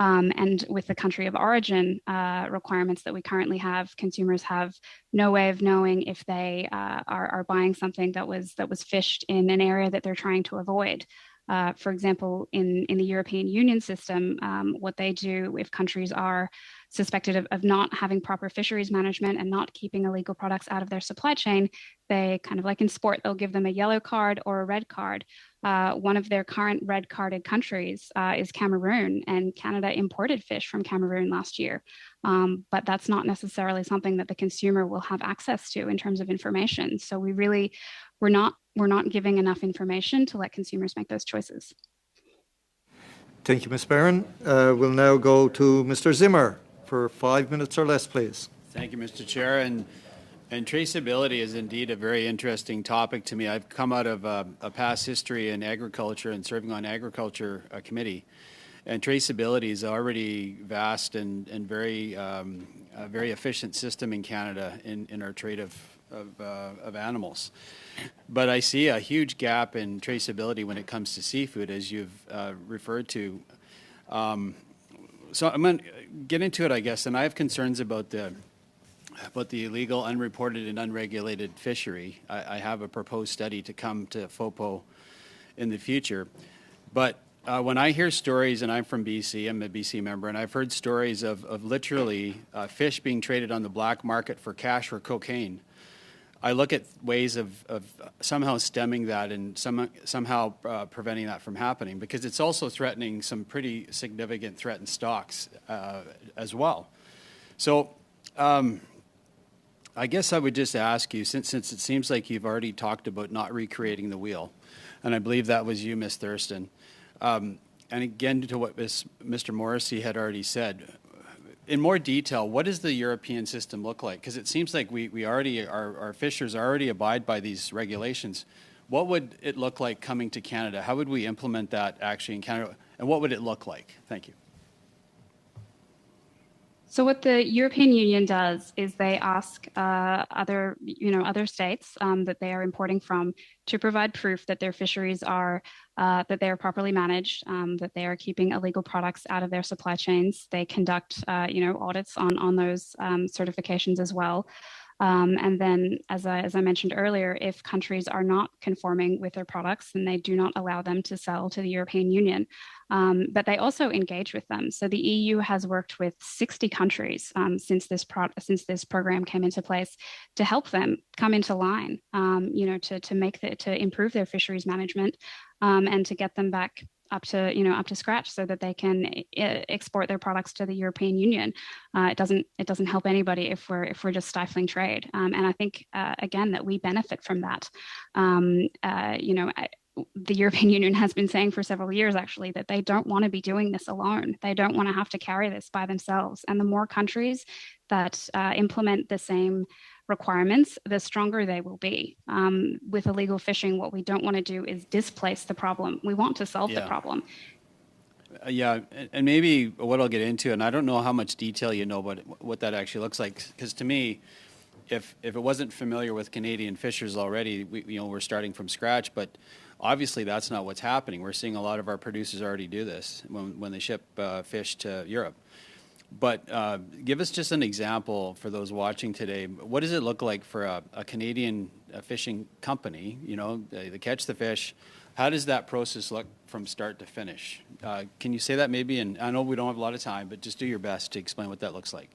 And with the country of origin requirements that we currently have, consumers have no way of knowing if they are buying something that was fished in an area that they're trying to avoid. For example, in the European Union system, what they do if countries are suspected of not having proper fisheries management and not keeping illegal products out of their supply chain, they kind of like in sport, they'll give them a yellow card or a red card. One of their current red carded countries is Cameroon, and Canada imported fish from Cameroon last year. But that's not necessarily something that the consumer will have access to in terms of information. So we're not giving enough information to let consumers make those choices. Thank you, Ms. Barron. We'll now go to Mr. Zimmer for 5 minutes or less, please. Thank you, Mr. Chair. And traceability is indeed a very interesting topic to me. I've come out of a past history in agriculture and serving on agriculture committee. And traceability is already vast and very a very efficient system in Canada in our trade of animals. But I see a huge gap in traceability when it comes to seafood, as you've referred to. So I'm going to get into it, I guess, and I have concerns about the illegal, unreported, and unregulated fishery. I have a proposed study to come to FOPO in the future. But when I hear stories, and I'm from BC, I'm a BC member, and I've heard stories of literally fish being traded on the black market for cash or cocaine. I look at ways of somehow stemming that and somehow preventing that from happening, because it's also threatening some pretty significant threatened stocks as well. So I guess I would just ask you, since it seems like you've already talked about not recreating the wheel, and I believe that was you, Ms. Thurston, and again to what Mr. Morrissey had already said, in more detail, what does the European system look like? Because it seems like we already, our fishers already abide by these regulations. What would it look like coming to Canada? How would we implement that actually in Canada? And what would it look like? Thank you. So what the European Union does is they ask other states that they are importing from to provide proof that their fisheries are that they are properly managed, that they are keeping illegal products out of their supply chains. They conduct audits on those certifications as well. And then, as I mentioned earlier, if countries are not conforming with their products, then they do not allow them to sell to the European Union. But they also engage with them. So the EU has worked with 60 countries since this program came into place to help them come into line, to improve their fisheries management and to get them back up to scratch so that they can export their products to the European Union. It doesn't help anybody if we're just stifling trade. And I think again that we benefit from that. The European Union has been saying for several years actually that they don't want to be doing this alone. They don't want to have to carry this by themselves. And the more countries that implement the same requirements, the stronger they will be. With illegal fishing, what we don't want to do is displace the problem. We want to solve the problem. Yeah, and maybe what I'll get into, and I don't know how much detail you know about what that actually looks like, because to me, if it wasn't familiar with Canadian fishers already, we're starting from scratch, but obviously that's not what's happening. We're seeing a lot of our producers already do this when they ship fish to Europe. But give us just an example for those watching today. What does it look like for a Canadian fishing company? You know, they catch the fish. How does that process look from start to finish? Can you say that maybe? And I know we don't have a lot of time, but just do your best to explain what that looks like.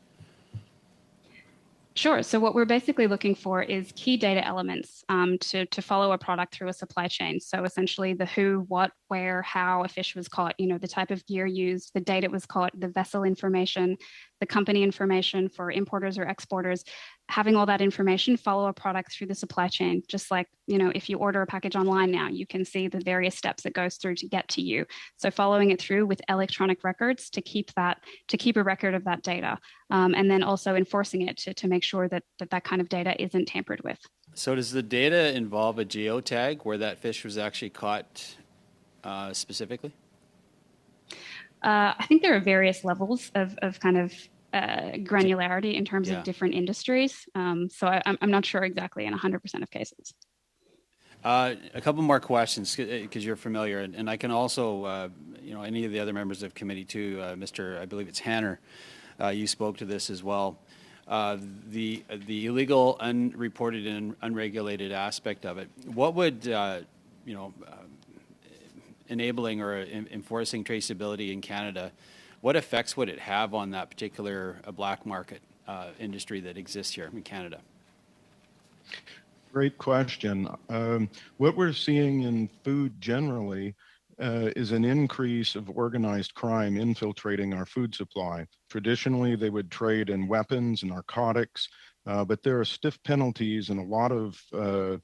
Sure. So what we're basically looking for is key data elements to follow a product through a supply chain. So essentially the who, what, where, how a fish was caught, you know, the type of gear used, the date it was caught, the vessel information, the company information for importers or exporters. Having all that information follow a product through the supply chain. Just like, you know, if you order a package online now, you can see the various steps it goes through to get to you. So following it through with electronic records to keep a record of that data. And then also enforcing it to make sure that kind of data isn't tampered with. So does the data involve a geotag where that fish was actually caught specifically? I think there are various levels of kind of granularity in terms of different industries. So I'm not sure exactly in 100% of cases. A couple more questions because you're familiar, and I can also, you know, any of the other members of committee too, Mr. I believe it's Hanner, you spoke to this as well. The illegal, unreported, and unregulated aspect of it. What would you know, enabling or enforcing traceability in Canada? What effects would it have on that particular black market industry that exists here in Canada? Great question. What we're seeing in food generally is an increase of organized crime infiltrating our food supply. Traditionally, they would trade in weapons and narcotics, but there are stiff penalties and a lot of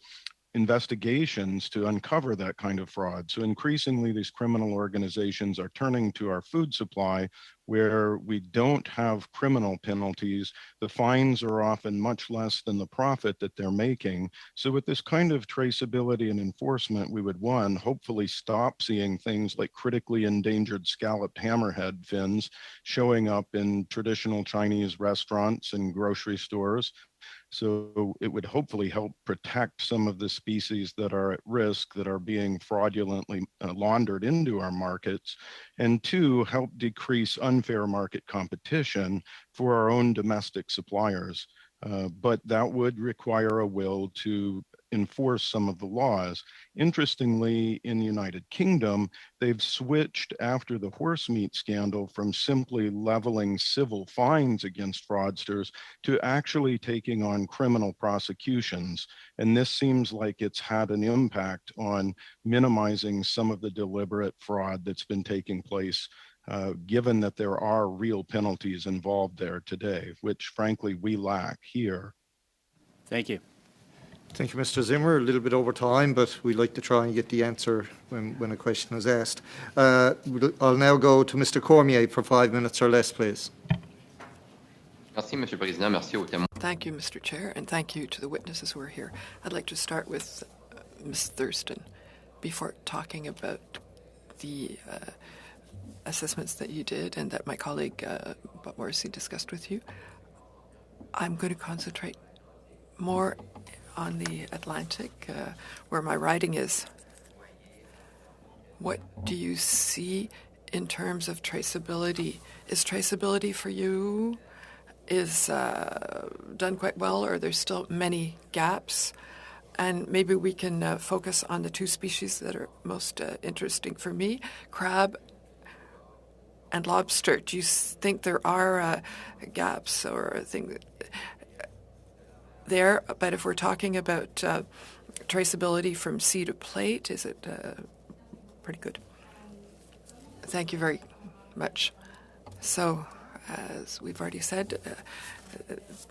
investigations to uncover that kind of fraud. So increasingly, these criminal organizations are turning to our food supply where we don't have criminal penalties. The fines are often much less than the profit that they're making. So with this kind of traceability and enforcement, we would, one, hopefully stop seeing things like critically endangered scalloped hammerhead fins showing up in traditional Chinese restaurants and grocery stores. So it would hopefully help protect some of the species that are at risk, that are being fraudulently laundered into our markets, and two, help decrease unfair market competition for our own domestic suppliers. But that would require a will to enforce some of the laws. Interestingly, in the United Kingdom, they've switched after the horse meat scandal from simply leveling civil fines against fraudsters to actually taking on criminal prosecutions. And this seems like it's had an impact on minimizing some of the deliberate fraud that's been taking place, given that there are real penalties involved there today, which frankly we lack here. Thank you. Thank you, Mr. Zimmer. A little bit over time, but we like to try and get the answer when a question is asked. I'll now go to Mr. Cormier for 5 minutes or less, please. Merci, Monsieur le Président. Merci aux témoins. Thank you, Mr. Chair, and thank you to the witnesses who are here. I'd like to start with Ms. Thurston before talking about the assessments that you did and that my colleague Bob Morrissey discussed with you. I'm going to concentrate more on the Atlantic, where my writing is. What do you see in terms of traceability? Is traceability for you done quite well, or are there still many gaps? And maybe we can focus on the two species that are most interesting for me, crab and lobster. Do you think there are gaps or things there? But if we're talking about traceability from sea to plate, is it pretty good? Thank you very much. So, as we've already said,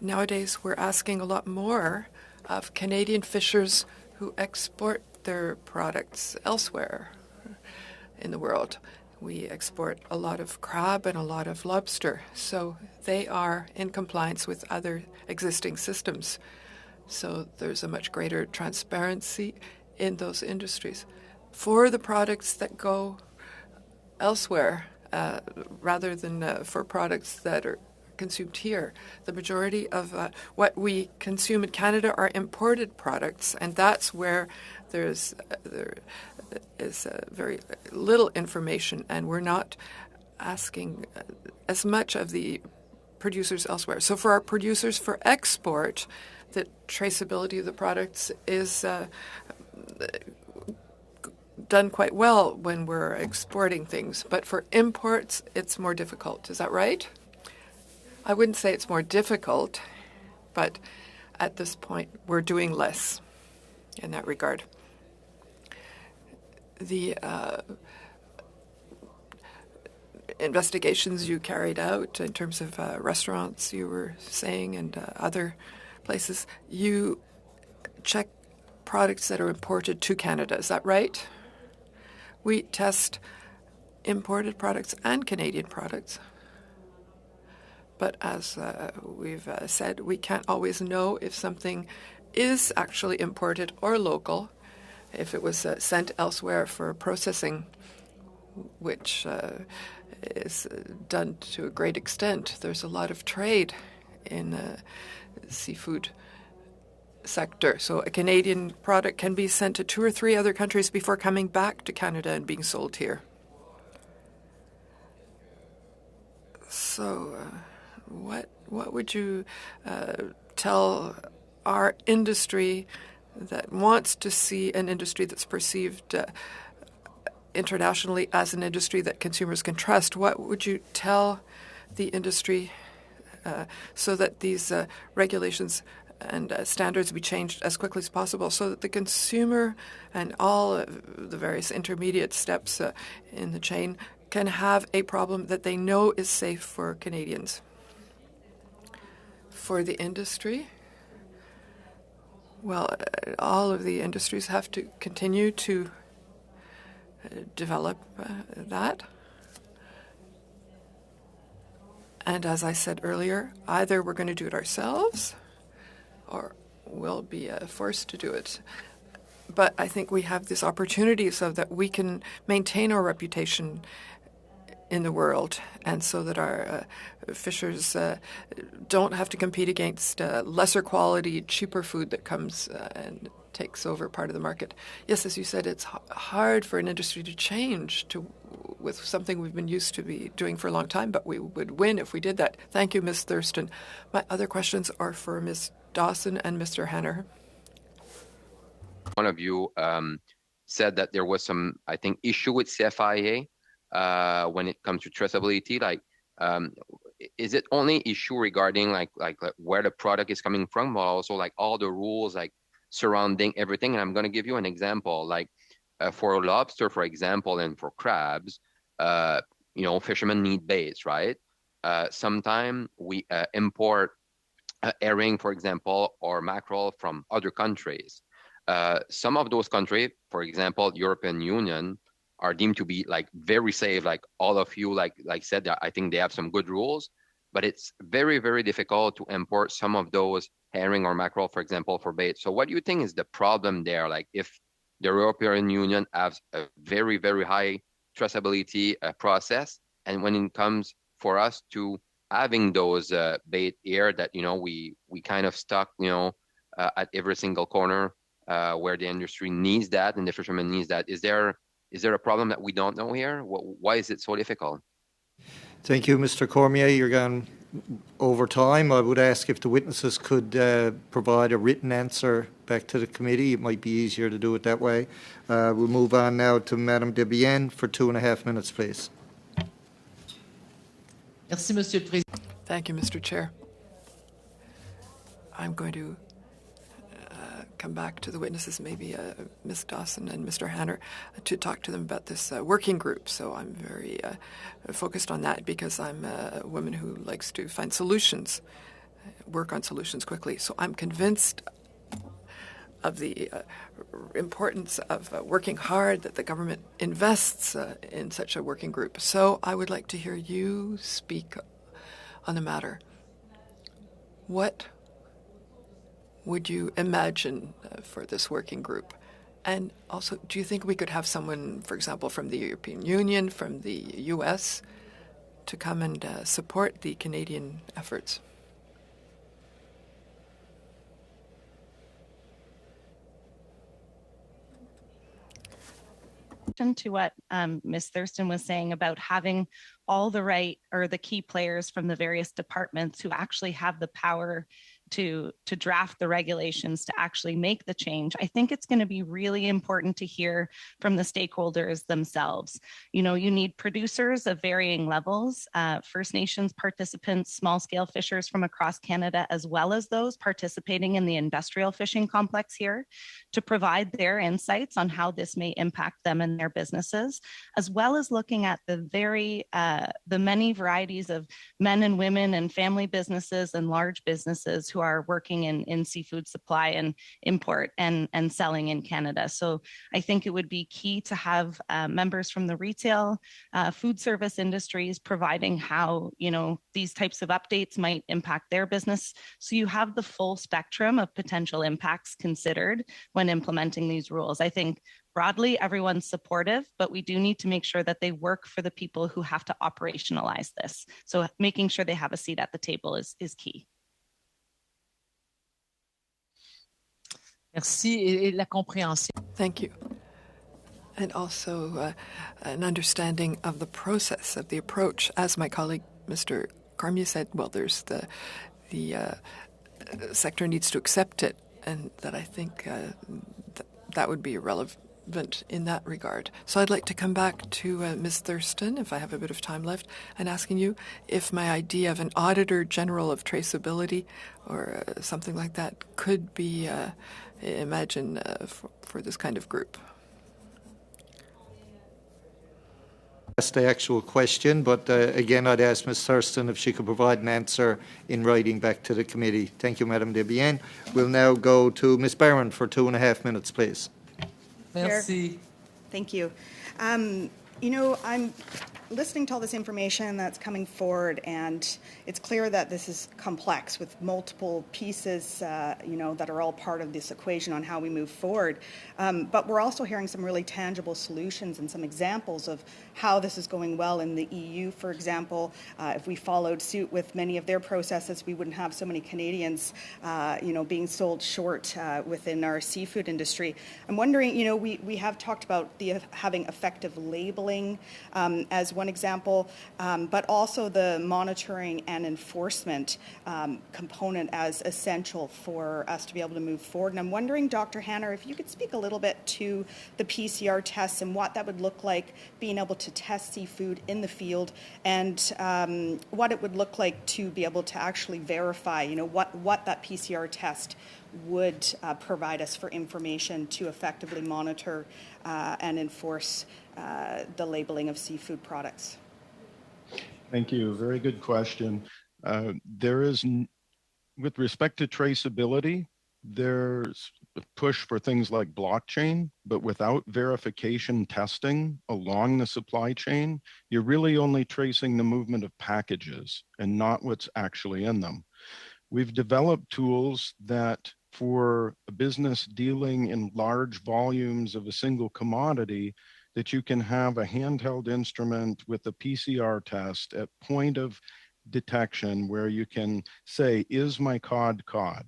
nowadays we're asking a lot more of Canadian fishers who export their products elsewhere in the world. We export a lot of crab and a lot of lobster, so they are in compliance with other existing systems. So there's a much greater transparency in those industries. For the products that go elsewhere, rather than for products that are consumed here, the majority of what we consume in Canada are imported products, and that's where there is very little information, and we're not asking as much of the producers elsewhere. So for our producers for export, the traceability of the products is done quite well when we're exporting things. But for imports, it's more difficult. Is that right? I wouldn't say it's more difficult, but at this point, we're doing less in that regard. The investigations you carried out in terms of restaurants, you were saying, and other places, you check products that are imported to Canada. Is that right? We test imported products and Canadian products. But as we've said, we can't always know if something is actually imported or local, if it was sent elsewhere for processing, which is done to a great extent. There's a lot of trade in the seafood sector. So a Canadian product can be sent to 2 or 3 other countries before coming back to Canada and being sold here. So what would you tell our industry that wants to see an industry that's perceived internationally as an industry that consumers can trust? What would you tell the industry so that these regulations and standards be changed as quickly as possible so that the consumer and all of the various intermediate steps in the chain can have a problem that they know is safe for Canadians? For the industry, well, all of the industries have to continue to develop that. And as I said earlier, either we're going to do it ourselves or we'll be forced to do it. But I think we have this opportunity so that we can maintain our reputation in the world, and so that our fishers don't have to compete against lesser quality, cheaper food that comes and takes over part of the market. Yes, as you said, it's hard for an industry to change with something we've been used to be doing for a long time, but we would win if we did that. Thank you, Ms. Thurston. My other questions are for Ms. Dawson and Mr. Hanner. One of you said that there was some, I think, issue with CFIA when it comes to traceability. Like, is it only issue regarding like where the product is coming from, but also like all the rules like surrounding everything? And I'm going to give you an example. Like for lobster, for example, and for crabs, fishermen need baits, right? Sometimes we import herring, for example, or mackerel from other countries. Some of those countries, for example, European Union, are deemed to be like very safe. Like all of you, like said, I think they have some good rules, but it's very, very difficult to import some of those herring or mackerel, for example, for bait. So what do you think is the problem there? Like if the European Union has a very, very high traceability process, and when it comes for us to having those bait here that, we kind of stuck, at every single corner where the industry needs that and the fishermen needs that. Is there a problem that we don't know here? Why is it so difficult? Thank you, Mr. Cormier. You're gone over time. I would ask if the witnesses could provide a written answer back to the committee. It might be easier to do it that way. We'll move on now to Madame Debienne for 2.5 minutes, please. Merci, Monsieur le Président. Thank you, Mr. Chair. I'm going to come back to the witnesses, maybe Ms. Dawson and Mr. Hanner, to talk to them about this working group. So I'm very focused on that because I'm a woman who likes to find solutions, work on solutions quickly. So I'm convinced of the importance of working hard, that the government invests in such a working group. So I would like to hear you speak on the matter. What would you imagine for this working group? And also, do you think we could have someone, for example, from the European Union, from the US, to come and support the Canadian efforts? To what Ms. Thurston was saying about having all the right or the key players from the various departments who actually have the power to draft the regulations to actually make the change. I think it's going to be really important to hear from the stakeholders themselves. You know, you need producers of varying levels, First Nations participants, small scale fishers from across Canada, as well as those participating in the industrial fishing complex here, to provide their insights on how this may impact them and their businesses, as well as looking at the many varieties of men and women and family businesses and large businesses who are working in seafood supply and import and selling in Canada. So I think it would be key to have members from the retail, food service industries providing how, you know, these types of updates might impact their business. So you have the full spectrum of potential impacts considered when implementing these rules. I think broadly, everyone's supportive, but we do need to make sure that they work for the people who have to operationalize this. So making sure they have a seat at the table is key. Merci et la compréhension. Thank you. And also an understanding of the process, of the approach. As my colleague, Mr. Cormier said, well, there's the sector needs to accept it, and that I think that would be irrelevant in that regard. So I'd like to come back to Ms. Thurston, if I have a bit of time left, and asking you if my idea of an Auditor General of Traceability or something like that could be imagined for this kind of group. That's the actual question, but again, I'd ask Ms. Thurston if she could provide an answer in writing back to the committee. Thank you, Madame Debienne. We'll now go to Ms. Barron for 2.5 minutes, please. Merci. Thank you. You know, I'm listening to all this information that's coming forward, and it's clear that this is complex with multiple pieces, you know, that are all part of this equation on how we move forward. But we're also hearing some really tangible solutions and some examples of how this is going well in the EU, for example. If we followed suit with many of their processes, we wouldn't have so many Canadians, you know, being sold short within our seafood industry. I'm wondering, you know, we have talked about having effective labeling as one example, but also the monitoring and enforcement component as essential for us to be able to move forward. And I'm wondering, Dr. Hanner, if you could speak a little bit to the PCR tests and what that would look like, being able to test seafood in the field, and what it would look like to be able to actually verify, you know, what that PCR test would provide us for information to effectively monitor and enforce the labeling of seafood products. Thank you. Very good question. There is, with respect to traceability, there's a push for things like blockchain, but without verification testing along the supply chain, you're really only tracing the movement of packages and not what's actually in them. We've developed tools that for a business dealing in large volumes of a single commodity, that you can have a handheld instrument with a PCR test at point of detection where you can say, is my cod cod?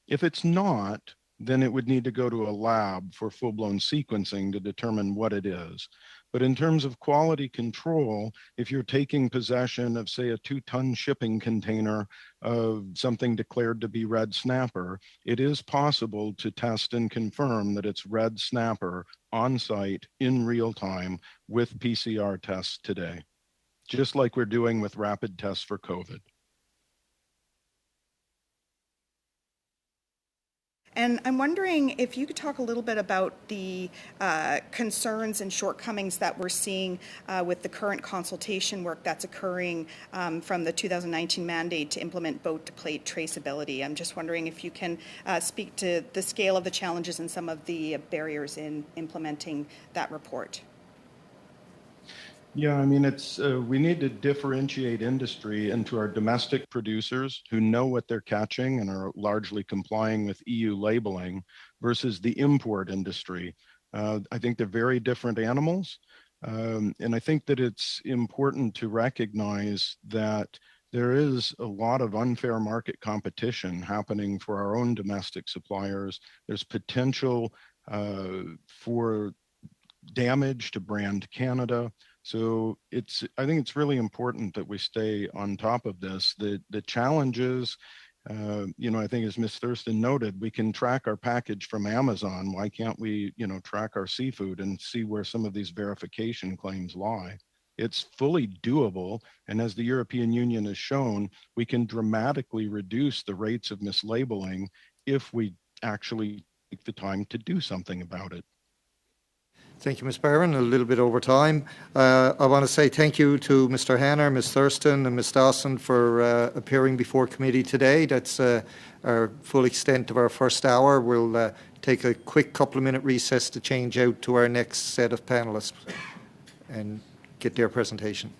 If it's not, then it would need to go to a lab for full-blown sequencing to determine what it is. But in terms of quality control, if you're taking possession of, say, a 2-ton shipping container of something declared to be red snapper, it is possible to test and confirm that it's red snapper on site in real time with PCR tests today, just like we're doing with rapid tests for COVID. And I'm wondering if you could talk a little bit about the concerns and shortcomings that we're seeing with the current consultation work that's occurring from the 2019 mandate to implement boat-to-plate traceability. I'm just wondering if you can speak to the scale of the challenges and some of the barriers in implementing that report. Yeah, I mean, it's we need to differentiate industry into our domestic producers who know what they're catching and are largely complying with EU labeling versus the import industry. I think they're very different animals. And I think that it's important to recognize that there is a lot of unfair market competition happening for our own domestic suppliers. There's potential for damage to brand Canada. So I think it's really important that we stay on top of this. The challenges, I think as Ms. Thurston noted, we can track our package from Amazon. Why can't we, track our seafood and see where some of these verification claims lie? It's fully doable. And as the European Union has shown, we can dramatically reduce the rates of mislabeling if we actually take the time to do something about it. Thank you, Ms. Barron. A little bit over time. I want to say thank you to Mr. Hanner, Ms. Thurston and Ms. Dawson for appearing before committee today. That's our full extent of our first hour. We'll take a quick couple-of-minute recess to change out to our next set of panellists and get their presentation.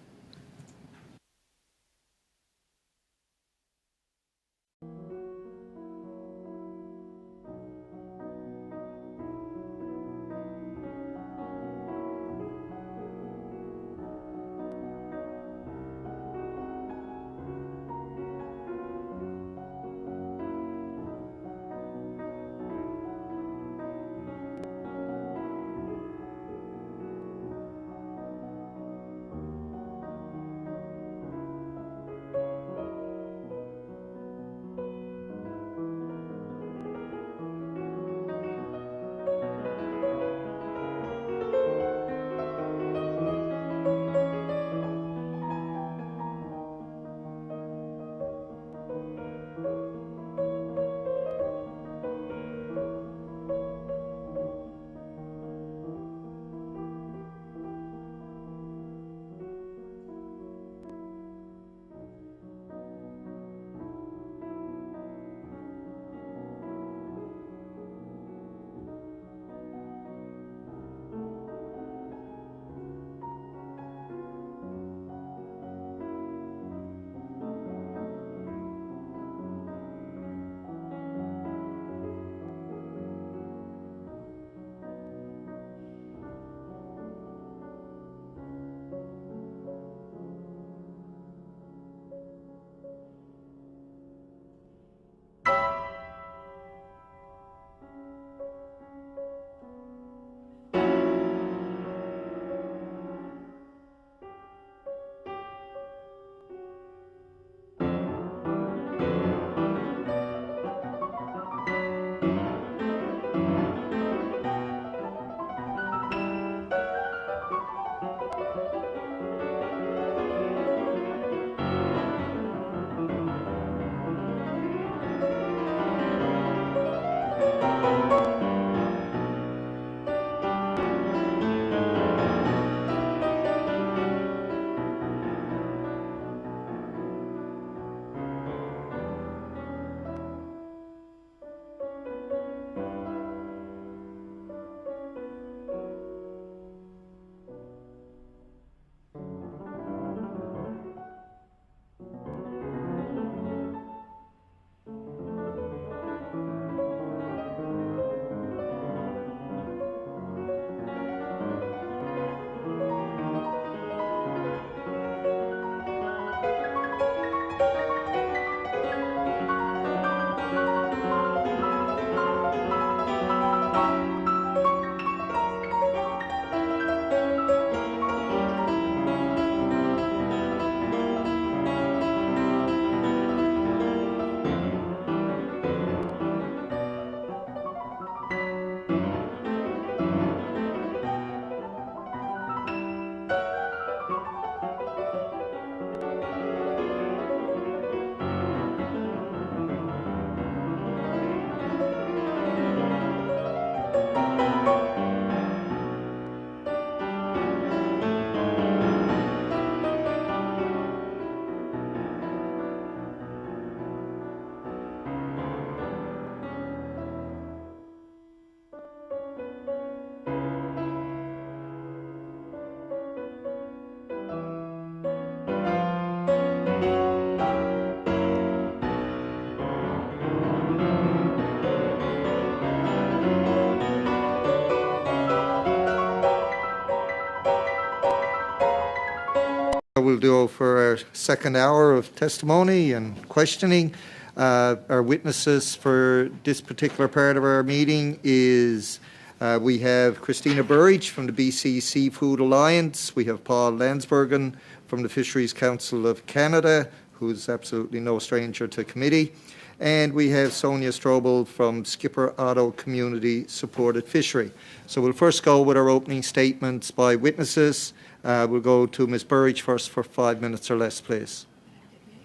We'll do for our second hour of testimony and questioning. Our witnesses for this particular part of our meeting is We have Christina Burridge from the BC Seafood Alliance. We have Paul Landsbergen from the Fisheries Council of Canada, who's absolutely no stranger to committee. And we have Sonia Strobel from Skipper Otto Community Supported Fishery. So we'll first go with our opening statements by witnesses. We'll go to Ms. Burridge first for 5 minutes or less, please.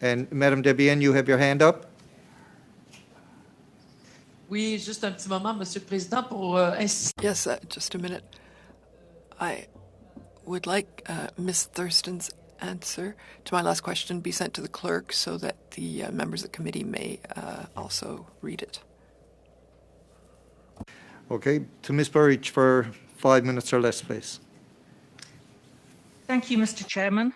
And Madame Debienne, you have your hand up. Oui, juste un petit moment, Monsieur le Président, pour insister. Yes, just a minute. I would like Ms. Thurston's answer to my last question be sent to the clerk so that the members of the committee may also read it. Okay, to Ms. Burridge for 5 minutes or less, please. Thank you, Mr. Chairman.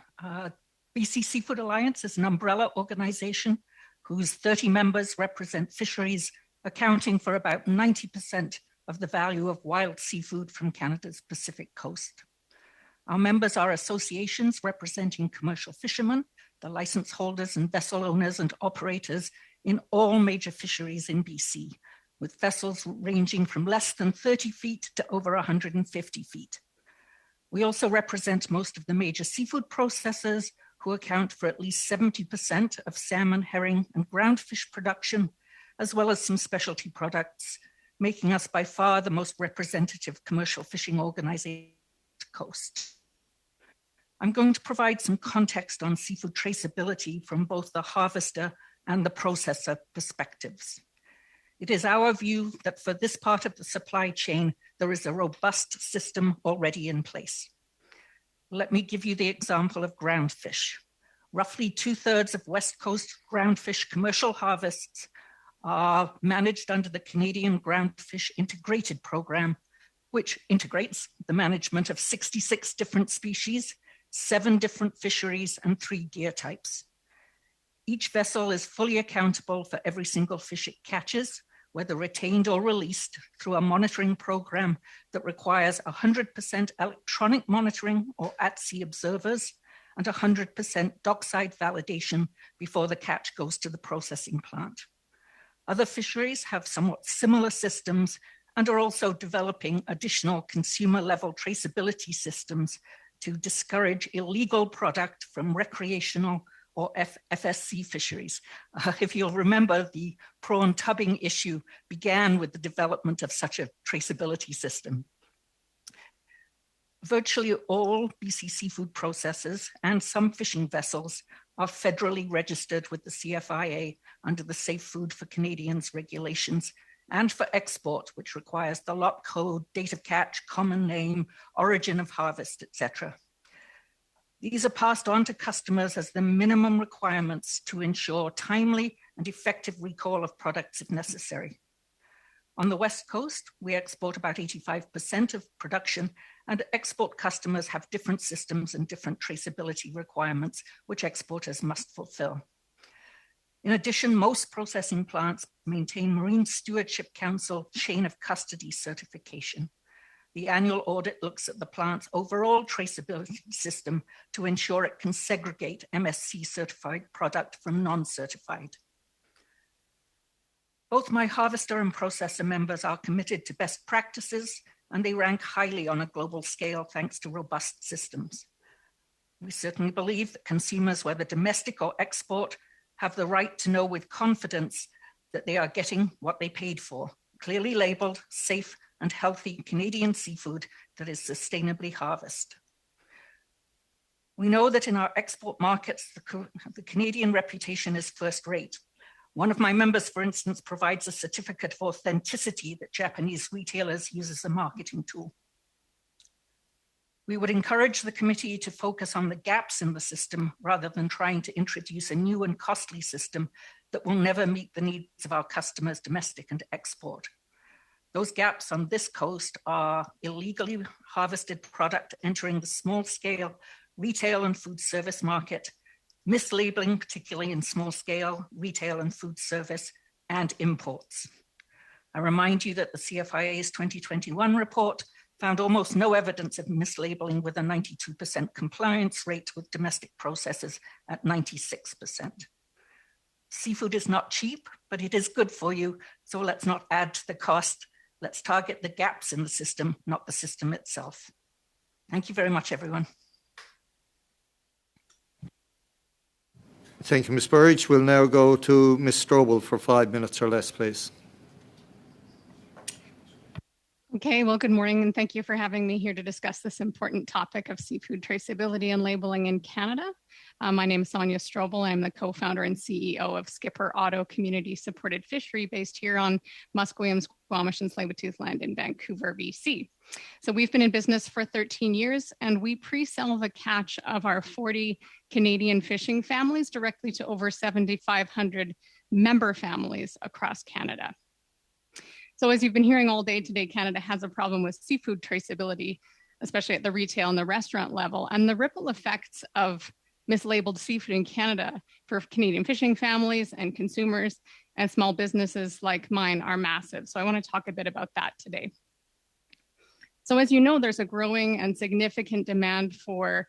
BC Seafood Alliance is an umbrella organization whose 30 members represent fisheries accounting for about 90% of the value of wild seafood from Canada's Pacific coast. Our members are associations representing commercial fishermen, the license holders and vessel owners and operators in all major fisheries in BC, with vessels ranging from less than 30 feet to over 150 feet. We also represent most of the major seafood processors who account for at least 70% of salmon, herring, and ground fish production, as well as some specialty products, making us by far the most representative commercial fishing organization on the coast. I'm going to provide some context on seafood traceability from both the harvester and the processor perspectives. It is our view that for this part of the supply chain, there is a robust system already in place. Let me give you the example of ground fish. Roughly 2/3 of West Coast ground fish commercial harvests are managed under the Canadian Ground Fish Integrated Program, which integrates the management of 66 different species, 7 different fisheries, and 3 gear types. Each vessel is fully accountable for every single fish it catches, whether retained or released, through a monitoring program that requires 100% electronic monitoring or at-sea observers and 100% dockside validation before the catch goes to the processing plant. Other fisheries have somewhat similar systems and are also developing additional consumer-level traceability systems to discourage illegal product from recreational or FSC fisheries. If you'll remember, the prawn tubbing issue began with the development of such a traceability system. Virtually all BC seafood processors and some fishing vessels are federally registered with the CFIA under the Safe Food for Canadians regulations and for export, which requires the lot code, date of catch, common name, origin of harvest, etc. These are passed on to customers as the minimum requirements to ensure timely and effective recall of products if necessary. On the West Coast, we export about 85% of production, and export customers have different systems and different traceability requirements, which exporters must fulfill. In addition, most processing plants maintain Marine Stewardship Council chain of custody certification. The annual audit looks at the plant's overall traceability system to ensure it can segregate MSC certified product from non-certified. Both my harvester and processor members are committed to best practices, and they rank highly on a global scale thanks to robust systems. We certainly believe that consumers, whether domestic or export, have the right to know with confidence that they are getting what they paid for, clearly labeled, safe, and healthy Canadian seafood that is sustainably harvested. We know that in our export markets, the Canadian reputation is first rate. One of my members, for instance, provides a certificate of authenticity that Japanese retailers use as a marketing tool. We would encourage the committee to focus on the gaps in the system rather than trying to introduce a new and costly system that will never meet the needs of our customers, domestic and export. Those gaps on this coast are illegally harvested product entering the small-scale retail and food service market, mislabeling, particularly in small-scale retail and food service, and imports. I remind you that the CFIA's 2021 report found almost no evidence of mislabeling, with a 92% compliance rate, with domestic processors at 96%. Seafood is not cheap, but it is good for you, so let's not add to the cost Let's target the gaps in the system, not the system itself. Thank you very much, everyone. Thank you, Ms. Burridge. We'll now go to Ms. Strobel for 5 minutes or less, please. Okay, well, good morning, and thank you for having me here to discuss this important topic of seafood traceability and labeling in Canada. My name is Sonia Strobel. I'm the co-founder and CEO of Skipper Auto Community-Supported Fishery based here on Musqueam, Squamish, and Tsleil-Waututh land in Vancouver, BC. So we've been in business for 13 years, and we pre-sell the catch of our 40 Canadian fishing families directly to over 7,500 member families across Canada. So as you've been hearing all day today, Canada has a problem with seafood traceability, especially at the retail and the restaurant level, and the ripple effects of mislabeled seafood in Canada for Canadian fishing families and consumers and small businesses like mine are massive. So I want to talk a bit about that today. So as you know, there's a growing and significant demand for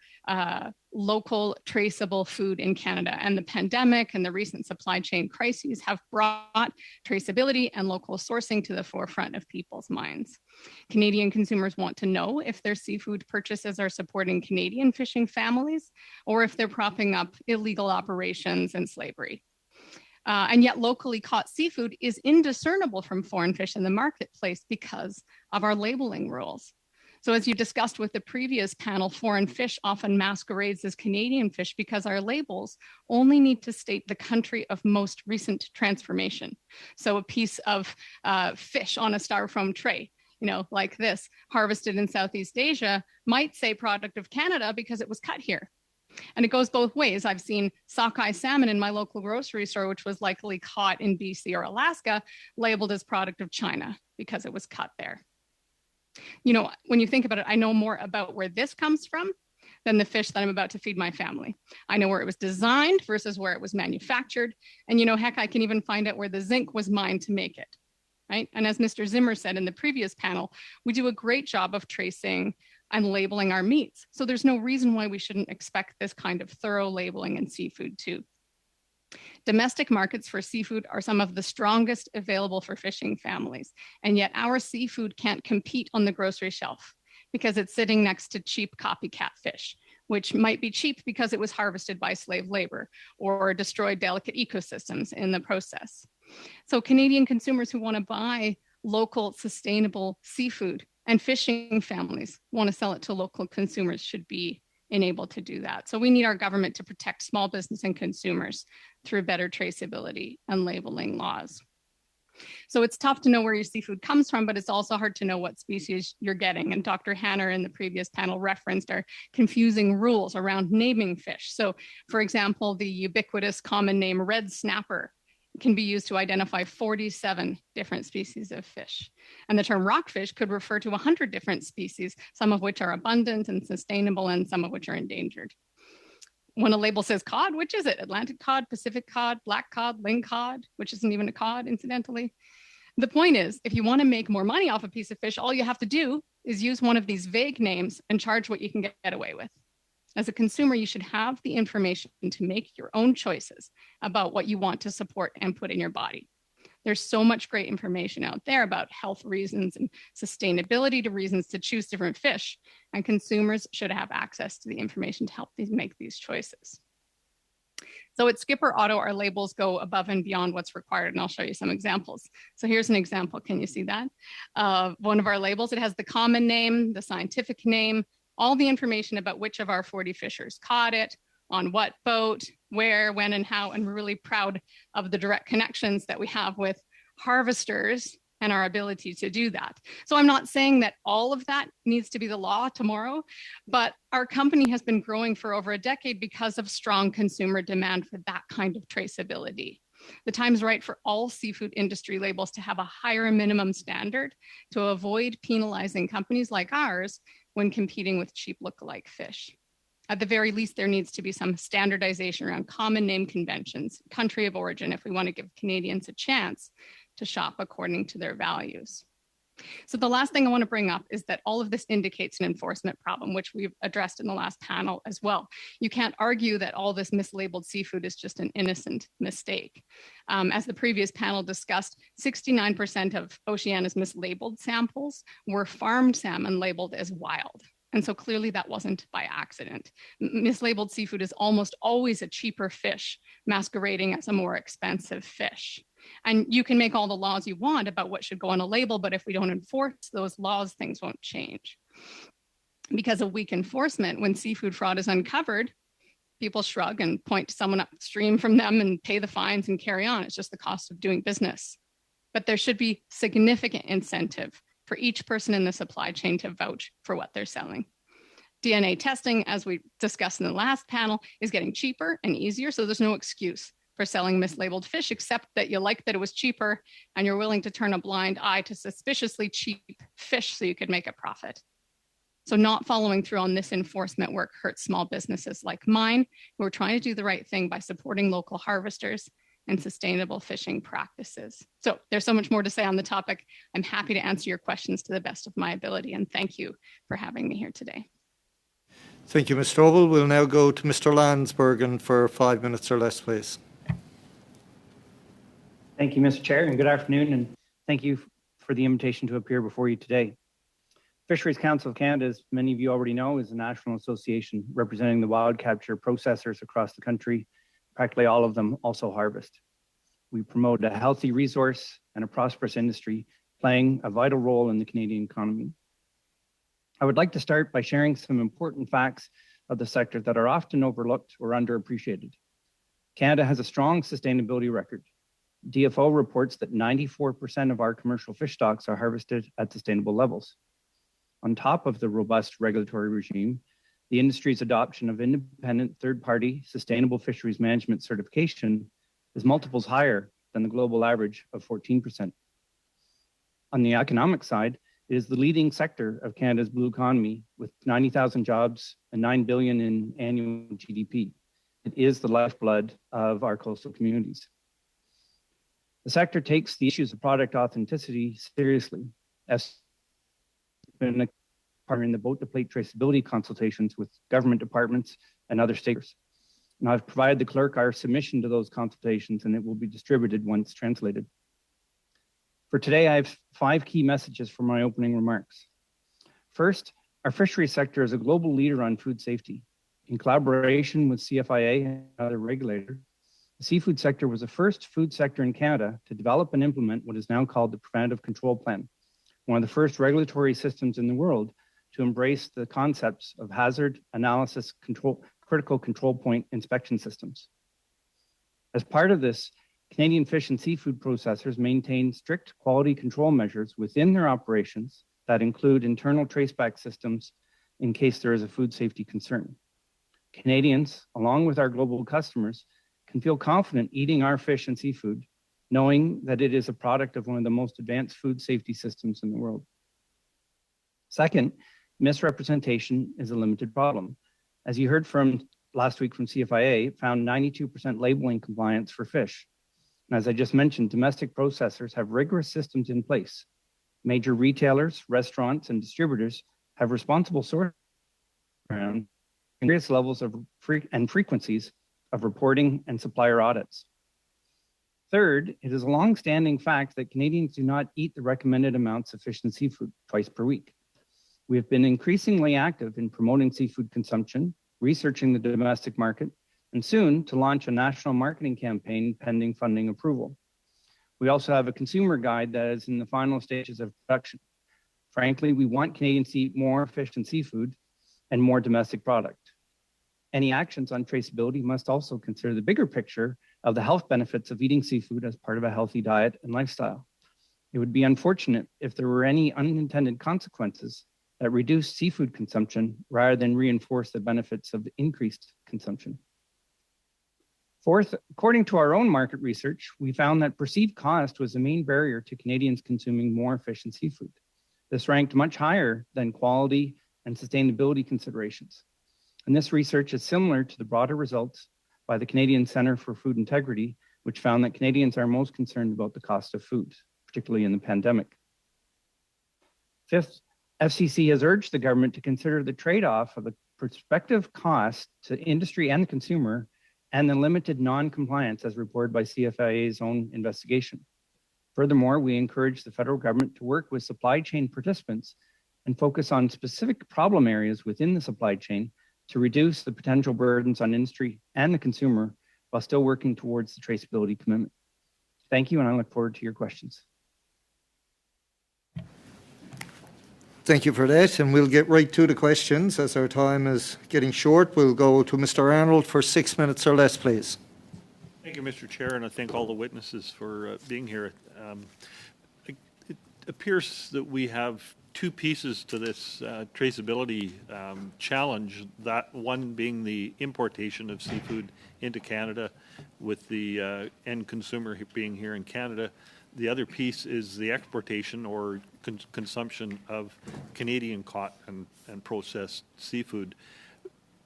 local traceable food in Canada, and the pandemic and the recent supply chain crises have brought traceability and local sourcing to the forefront of people's minds. Canadian consumers want to know if their seafood purchases are supporting Canadian fishing families or if they're propping up illegal operations and slavery. And yet locally caught seafood is indiscernible from foreign fish in the marketplace because of our labeling rules. So as you discussed with the previous panel, foreign fish often masquerades as Canadian fish because our labels only need to state the country of most recent transformation. So a piece of fish on a styrofoam tray, like this, harvested in Southeast Asia, might say product of Canada because it was cut here. And it goes both ways. I've seen sockeye salmon in my local grocery store, which was likely caught in BC or Alaska, labeled as product of China because it was cut there. When you think about it, I know more about where this comes from than the fish that I'm about to feed my family. I know where it was designed versus where it was manufactured. And heck, I can even find out where the zinc was mined to make it, right? And as Mr. Zimmer said in the previous panel, we do a great job of tracing and labeling our meats. So there's no reason why we shouldn't expect this kind of thorough labeling in seafood too. Domestic markets for seafood are some of the strongest available for fishing families, and yet our seafood can't compete on the grocery shelf because it's sitting next to cheap copycat fish, which might be cheap because it was harvested by slave labor or destroyed delicate ecosystems in the process. So Canadian consumers who want to buy local, sustainable seafood and fishing families want to sell it to local consumers should be enabled to do that. So we need our government to protect small business and consumers through better traceability and labeling laws. So it's tough to know where your seafood comes from, but it's also hard to know what species you're getting. And Dr. Hanner in the previous panel referenced our confusing rules around naming fish. So for example, the ubiquitous common name red snapper can be used to identify 47 different species of fish. And the term rockfish could refer to 100 different species, some of which are abundant and sustainable and some of which are endangered. When a label says cod, which is it? Atlantic cod, Pacific cod, black cod, ling cod, which isn't even a cod, incidentally. The point is, if you want to make more money off a piece of fish, all you have to do is use one of these vague names and charge what you can get away with. As a consumer, you should have the information to make your own choices about what you want to support and put in your body. There's so much great information out there about health reasons and sustainability to reasons to choose different fish, and consumers should have access to the information to help make these choices. So at Skipper Auto, our labels go above and beyond what's required, and I'll show you some examples. So here's an example. Can you see that? One of our labels, it has the common name, the scientific name, all the information about which of our 40 fishers caught it, on what boat, where, when, and how, and we're really proud of the direct connections that we have with harvesters and our ability to do that. So I'm not saying that all of that needs to be the law tomorrow, but our company has been growing for over a decade because of strong consumer demand for that kind of traceability. The time's right for all seafood industry labels to have a higher minimum standard to avoid penalizing companies like ours when competing with cheap lookalike fish. At the very least, there needs to be some standardization around common name conventions, country of origin, if we want to give Canadians a chance to shop according to their values. So the last thing I want to bring up is that all of this indicates an enforcement problem, which we've addressed in the last panel as well. You can't argue that all this mislabeled seafood is just an innocent mistake. As the previous panel discussed, 69% of Oceania's mislabeled samples were farmed salmon labeled as wild. And so clearly that wasn't by accident. Mislabeled seafood is almost always a cheaper fish masquerading as a more expensive fish. And you can make all the laws you want about what should go on a label, but if we don't enforce those laws, things won't change. Because of weak enforcement, when seafood fraud is uncovered, people shrug and point to someone upstream from them and pay the fines and carry on. It's just the cost of doing business. But there should be significant incentive for each person in the supply chain to vouch for what they're selling. DNA testing, as we discussed in the last panel, is getting cheaper and easier, so there's no excuse for selling mislabeled fish, except that you like that it was cheaper and you're willing to turn a blind eye to suspiciously cheap fish so you could make a profit. So not following through on this enforcement work hurts small businesses like mine, who are trying to do the right thing by supporting local harvesters and sustainable fishing practices. So there's so much more to say on the topic. I'm happy to answer your questions to the best of my ability, and thank you for having me here today. Thank you, Ms. Strobel. We'll now go to Mr. Landsbergen for 5 minutes or less, please. Thank you, Mr. Chair, and good afternoon, and thank you for the invitation to appear before you today. Fisheries Council of Canada, as many of you already know, is a national association representing the wild capture processors across the country. Practically all of them also harvest. We promote a healthy resource and a prosperous industry, playing a vital role in the Canadian economy. I would like to start by sharing some important facts of the sector that are often overlooked or underappreciated. Canada has a strong sustainability record. DFO reports that 94% of our commercial fish stocks are harvested at sustainable levels. On top of the robust regulatory regime, the industry's adoption of independent third-party sustainable fisheries management certification is multiples higher than the global average of 14%. On the economic side, it is the leading sector of Canada's blue economy with 90,000 jobs and $9 billion in annual GDP. It is the lifeblood of our coastal communities. The sector takes the issues of product authenticity seriously, as been a partner in the boat-to-plate traceability consultations with government departments and other stakeholders. And I've provided the clerk our submission to those consultations, and it will be distributed once translated. For today, I have 5 key messages for my opening remarks. First, our fisheries sector is a global leader on food safety. In collaboration with CFIA and other regulators, the seafood sector was the first food sector in Canada to develop and implement what is now called the Preventative Control Plan, one of the first regulatory systems in the world to embrace the concepts of hazard analysis control, critical control point inspection systems. As part of this, Canadian fish and seafood processors maintain strict quality control measures within their operations that include internal traceback systems in case there is a food safety concern. Canadians, along with our global customers, can feel confident eating our fish and seafood, knowing that it is a product of one of the most advanced food safety systems in the world. Second, misrepresentation is a limited problem. As you heard from last week from CFIA, it found 92% labeling compliance for fish. And as I just mentioned, domestic processors have rigorous systems in place. Major retailers, restaurants, and distributors have responsible source around various levels of frequencies of reporting and supplier audits. Third, it is a long-standing fact that Canadians do not eat the recommended amounts of fish and seafood twice per week. We have been increasingly active in promoting seafood consumption, researching the domestic market, and soon to launch a national marketing campaign pending funding approval. We also have a consumer guide that is in the final stages of production. Frankly, we want Canadians to eat more fish and seafood and more domestic product. Any actions on traceability must also consider the bigger picture of the health benefits of eating seafood as part of a healthy diet and lifestyle. It would be unfortunate if there were any unintended consequences that reduce seafood consumption rather than reinforce the benefits of increased consumption. Fourth, according to our own market research, we found that perceived cost was the main barrier to Canadians consuming more fish and seafood. This ranked much higher than quality and sustainability considerations. And this research is similar to the broader results by the Canadian Centre for Food Integrity, which found that Canadians are most concerned about the cost of food, particularly in the pandemic. Fifth, FCC has urged the government to consider the trade-off of the prospective cost to industry and the consumer and the limited non-compliance as reported by CFIA's own investigation. Furthermore, we encourage the federal government to work with supply chain participants and focus on specific problem areas within the supply chain to reduce the potential burdens on industry and the consumer while still working towards the traceability commitment. Thank you, and I look forward to your questions. Thank you for that, and we'll get right to the questions. As our time is getting short, we'll go to Mr. Arnold for 6 minutes or less, please. Thank you, Mr. Chair, and I thank all the witnesses for being here. It appears that we have two pieces to this traceability challenge, that one being the importation of seafood into Canada with the end consumer being here in Canada. The other piece is the exportation or consumption of Canadian caught and processed seafood.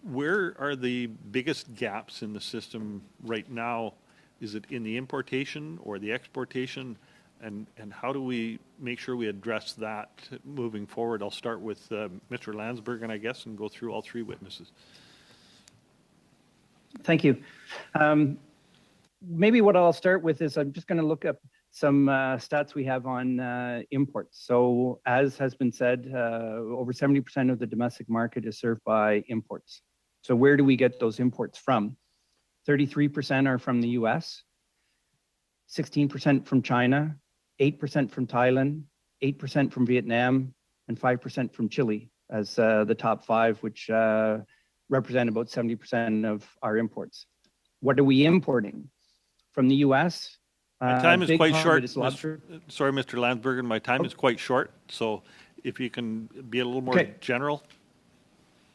Where are the biggest gaps in the system right now? Is it in the importation or the exportation? And how do we make sure we address that moving forward? I'll start with Mr. Landsbergen, I guess, and go through all three witnesses. Thank you. Maybe what I'll start with is I'm just going to look up some stats we have on imports. So as has been said, over 70% of the domestic market is served by imports. So where do we get those imports from? 33% are from the US, 16% from China, 8% from Thailand, 8% from Vietnam, and 5% from Chile as the top five, which represent about 70% of our imports. What are we importing? From the US, my time is quite short. Sorry, Mr. Landsbergen, my time is quite short. So if you can be a little more general.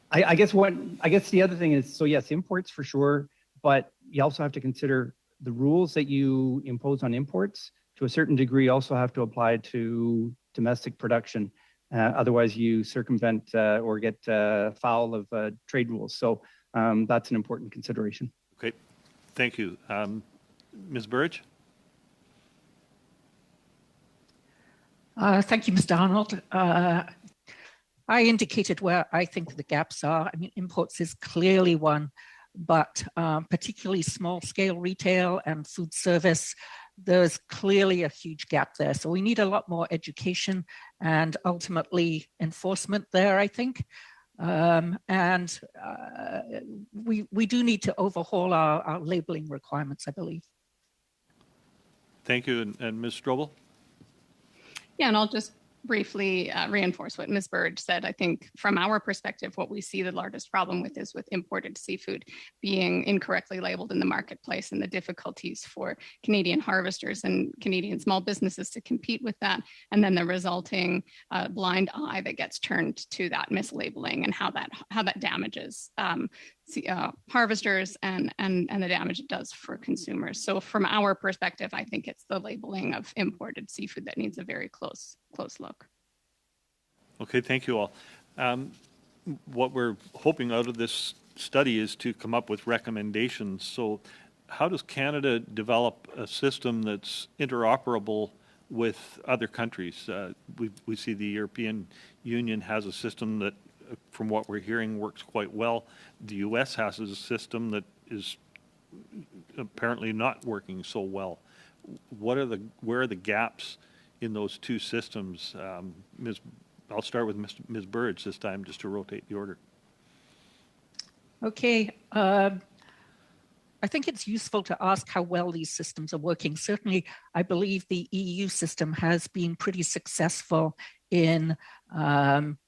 I guess the other thing is, so yes, imports for sure, but you also have to consider the rules that you impose on imports to a certain degree also have to apply to domestic production. Otherwise you circumvent or get foul of trade rules. So that's an important consideration. Okay, thank you. Ms. Burridge? Thank you, Mr. Arnold. I indicated where I think the gaps are. I mean, imports is clearly one, but particularly small-scale retail and food service, there's clearly a huge gap there. So we need a lot more education and ultimately enforcement there, I think. We do need to overhaul our labeling requirements, I believe. Thank you. And Ms. Strobel? Yeah, and I'll just briefly reinforce what Ms. Burge said. I think from our perspective, what we see the largest problem with is with imported seafood being incorrectly labeled in the marketplace and the difficulties for Canadian harvesters and Canadian small businesses to compete with that, and then the resulting blind eye that gets turned to that mislabeling and how that damages harvesters and the damage it does for consumers. So from our perspective, I think it's the labeling of imported seafood that needs a very close look. Okay, thank you all. What we're hoping out of this study is to come up with recommendations. So how does Canada develop a system that's interoperable with other countries? We see the European Union has a system that, from what we're hearing, works quite well. The US has a system that is apparently not working so well. Where are the gaps in those two systems? I'll start with Ms. Burridge this time, just to rotate the order. Okay. I think it's useful to ask how well these systems are working. Certainly, I believe the EU system has been pretty successful in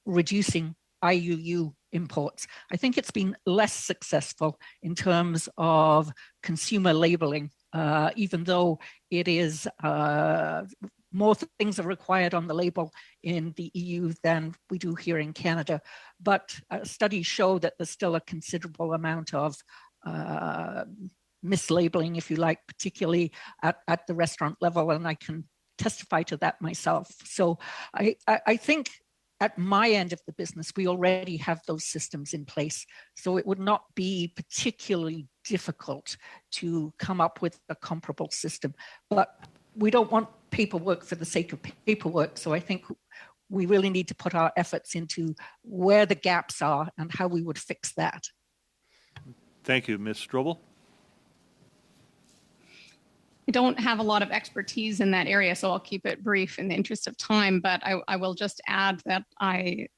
reducing IUU imports. I think it's been less successful in terms of consumer labeling, even though it is more things are required on the label in the EU than we do here in Canada. But studies show that there's still a considerable amount of mislabeling, if you like, particularly at the restaurant level, and I can testify to that myself. So I think at my end of the business, we already have those systems in place. So it would not be particularly difficult to come up with a comparable system. But we don't want paperwork for the sake of paperwork. So I think we really need to put our efforts into where the gaps are and how we would fix that. Thank you. Ms. Strobel? I don't have a lot of expertise in that area, so I'll keep it brief in the interest of time, but I will just add that I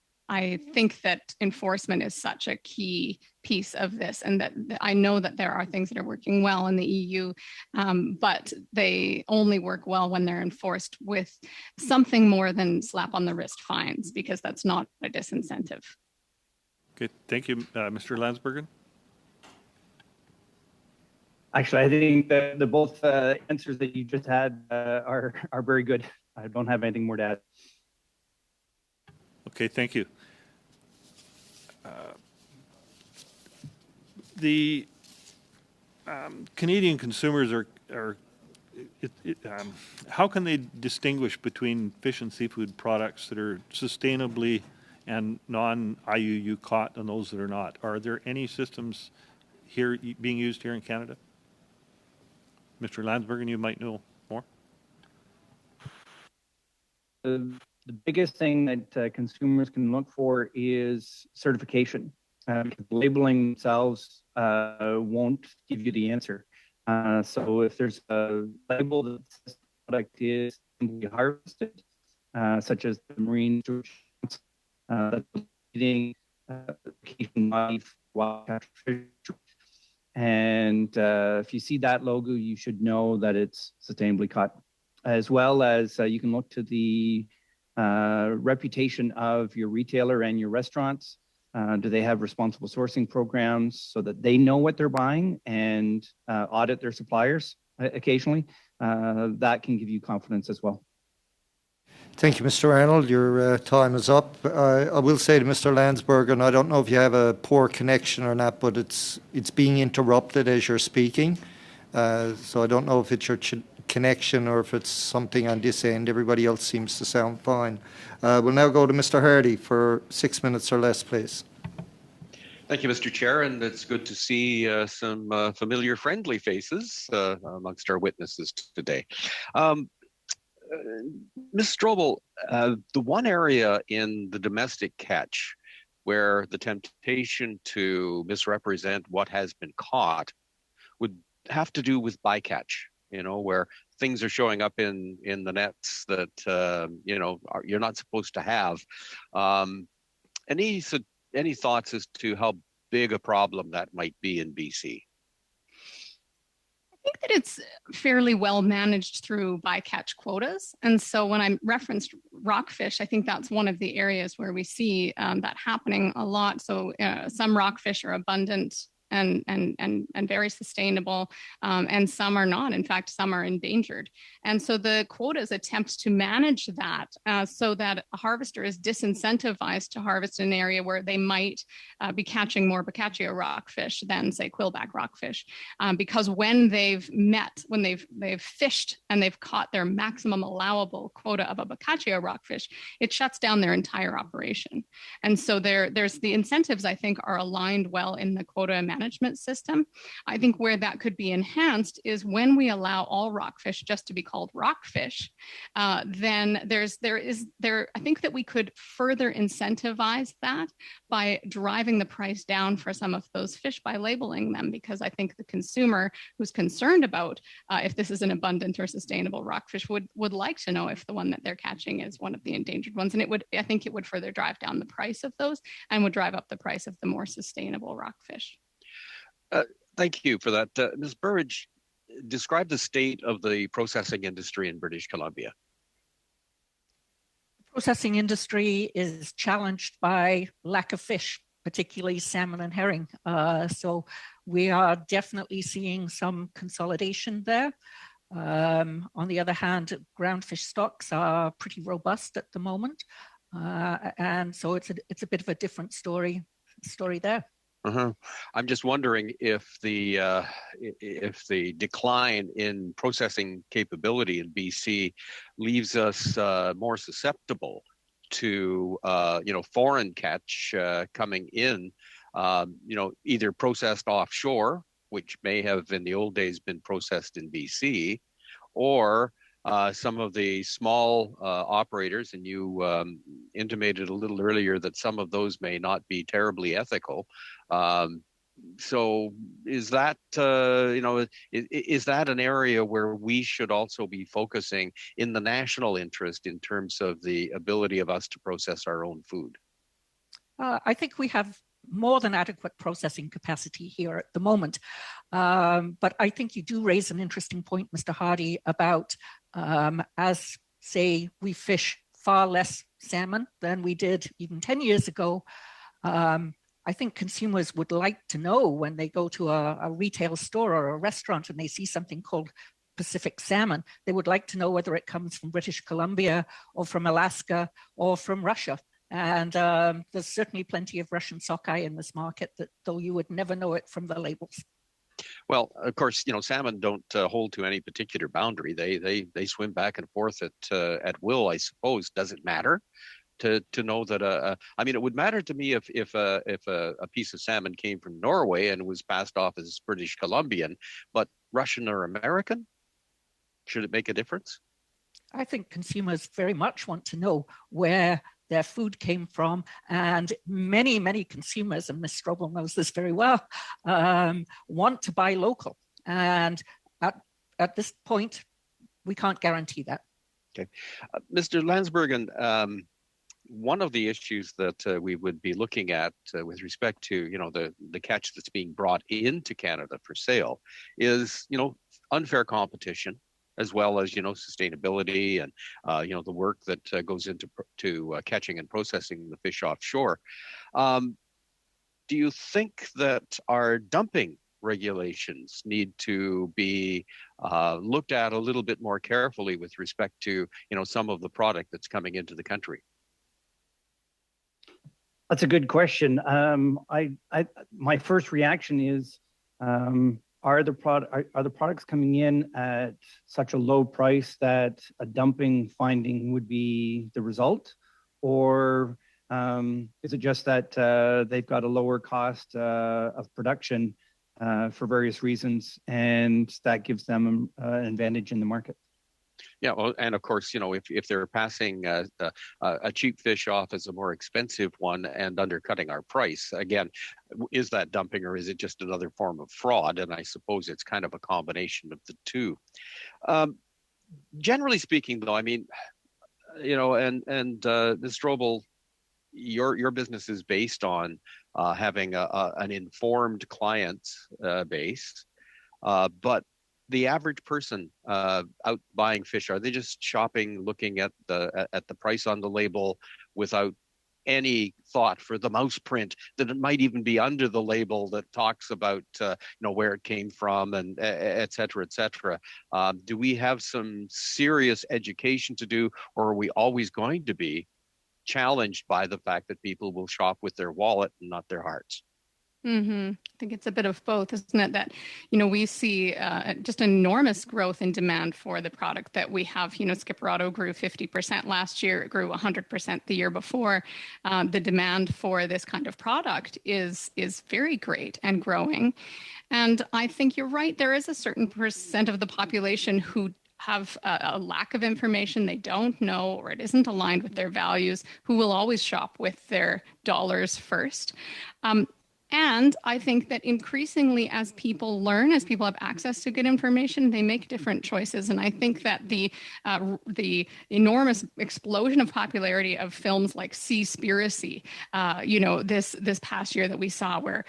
think that enforcement is such a key piece of this, and that I know that there are things that are working well in the EU, but they only work well when they're enforced with something more than slap on the wrist fines, because that's not a disincentive. Okay, thank you. Mr. Landsbergen? Actually, I think that the both answers that you just had are very good. I don't have anything more to add. Okay, thank you. The Canadian consumers how can they distinguish between fish and seafood products that are sustainably and non-IUU caught and those that are not? Are there any systems here being used here in Canada? Mr. Landsbergen, you might know more. The biggest thing that consumers can look for is certification. Labeling themselves won't give you the answer. So if there's a label that says the product is simply harvested, such as the marine eating wild catch fish, and if you see that logo, you should know that it's sustainably caught. As well as you can look to the reputation of your retailer and your restaurants. Do they have responsible sourcing programs so that they know what they're buying and audit their suppliers occasionally? That can give you confidence as well. Thank you, Mr. Arnold. Your time is up. I will say to Mr. Landsbergen, I don't know if you have a poor connection or not, but it's being interrupted as you're speaking. So I don't know if it's your connection or if it's something on this end. Everybody else seems to sound fine. We'll now go to Mr. Hardy for 6 minutes or less, please. Thank you, Mr. Chair, and it's good to see some familiar, friendly faces amongst our witnesses today. Ms. Strobel, the one area in the domestic catch where the temptation to misrepresent what has been caught would have to do with bycatch, where things are showing up in the nets that, you're not supposed to have. Any thoughts as to how big a problem that might be in BC? I think that it's fairly well managed through bycatch quotas. And so when I referenced rockfish, I think that's one of the areas where we see that happening a lot. So some rockfish are abundant and very sustainable, and some are not. In fact, some are endangered. And so the quotas attempt to manage that so that a harvester is disincentivized to harvest in an area where they might be catching more Boccaccio rockfish than, say, quillback rockfish, because when they've fished and they've caught their maximum allowable quota of a Boccaccio rockfish, it shuts down their entire operation. And so there's the incentives, I think, are aligned well in the quota management system. I think where that could be enhanced is when we allow all rockfish just to be called rockfish, then I think that we could further incentivize that by driving the price down for some of those fish by labeling them, because I think the consumer who's concerned about if this is an abundant or sustainable rockfish would like to know if the one that they're catching is one of the endangered ones. And I think it would further drive down the price of those and would drive up the price of the more sustainable rockfish. Thank you for that. Ms. Burridge, describe the state of the processing industry in British Columbia. The processing industry is challenged by lack of fish, particularly salmon and herring. So we are definitely seeing some consolidation there. On the other hand, ground fish stocks are pretty robust at the moment. And so it's a bit of a different story there. I'm just wondering if the decline in processing capability in BC leaves us more susceptible to foreign catch coming in, either processed offshore, which may have in the old days been processed in BC, or some of the small operators, and you intimated a little earlier that some of those may not be terribly ethical. So is that, is that an area where we should also be focusing in the national interest in terms of the ability of us to process our own food? I think we have more than adequate processing capacity here at the moment. But I think you do raise an interesting point, Mr. Hardy, about as, say, we fish far less salmon than we did even 10 years ago. I think consumers would like to know when they go to a retail store or a restaurant and they see something called Pacific salmon, they would like to know whether it comes from British Columbia or from Alaska or from Russia. And there's certainly plenty of Russian sockeye in this market, that though you would never know it from the labels. Well, of course, salmon don't hold to any particular boundary. They swim back and forth at will, I suppose. Does it matter to know that? I mean, it would matter to me if a piece of salmon came from Norway and was passed off as British Columbian, but Russian or American? Should it make a difference? I think consumers very much want to know where their food came from, and many, many consumers, and Ms. Strobel knows this very well, want to buy local. And at this point, we can't guarantee that. Okay. Mr. Landsbergen, one of the issues that we would be looking at with respect to, the catch that's being brought into Canada for sale is, unfair competition, as well as, sustainability and, the work that goes into catching and processing the fish offshore. Do you think that our dumping regulations need to be looked at a little bit more carefully with respect to, some of the product that's coming into the country? That's a good question. My first reaction is, are the products coming in at such a low price that a dumping finding would be the result, or is it just that they've got a lower cost of production for various reasons, and that gives them an advantage in the market? Yeah, well, and of course, if they're passing a cheap fish off as a more expensive one and undercutting our price, again, is that dumping or is it just another form of fraud? And I suppose it's kind of a combination of the two. Generally speaking, though, I mean, and Ms. Strobel, your business is based on having an informed client base, but the average person out buying fish, are they just shopping, looking at the price on the label without any thought for the mouse print that it might even be under the label that talks about where it came from, and et cetera, et cetera? Do we have some serious education to do, or are we always going to be challenged by the fact that people will shop with their wallet and not their hearts? Mm-hmm. I think it's a bit of both, isn't it? That, we see just enormous growth in demand for the product that we have. Skipper Otto grew 50% last year. It grew 100% the year before. The demand for this kind of product is very great and growing. And I think you're right. There is a certain percent of the population who have a lack of information, they don't know, or it isn't aligned with their values, who will always shop with their dollars first. And I think that increasingly, as people learn, as people have access to good information, they make different choices. And I think that the enormous explosion of popularity of films like Seaspiracy, this past year that we saw, where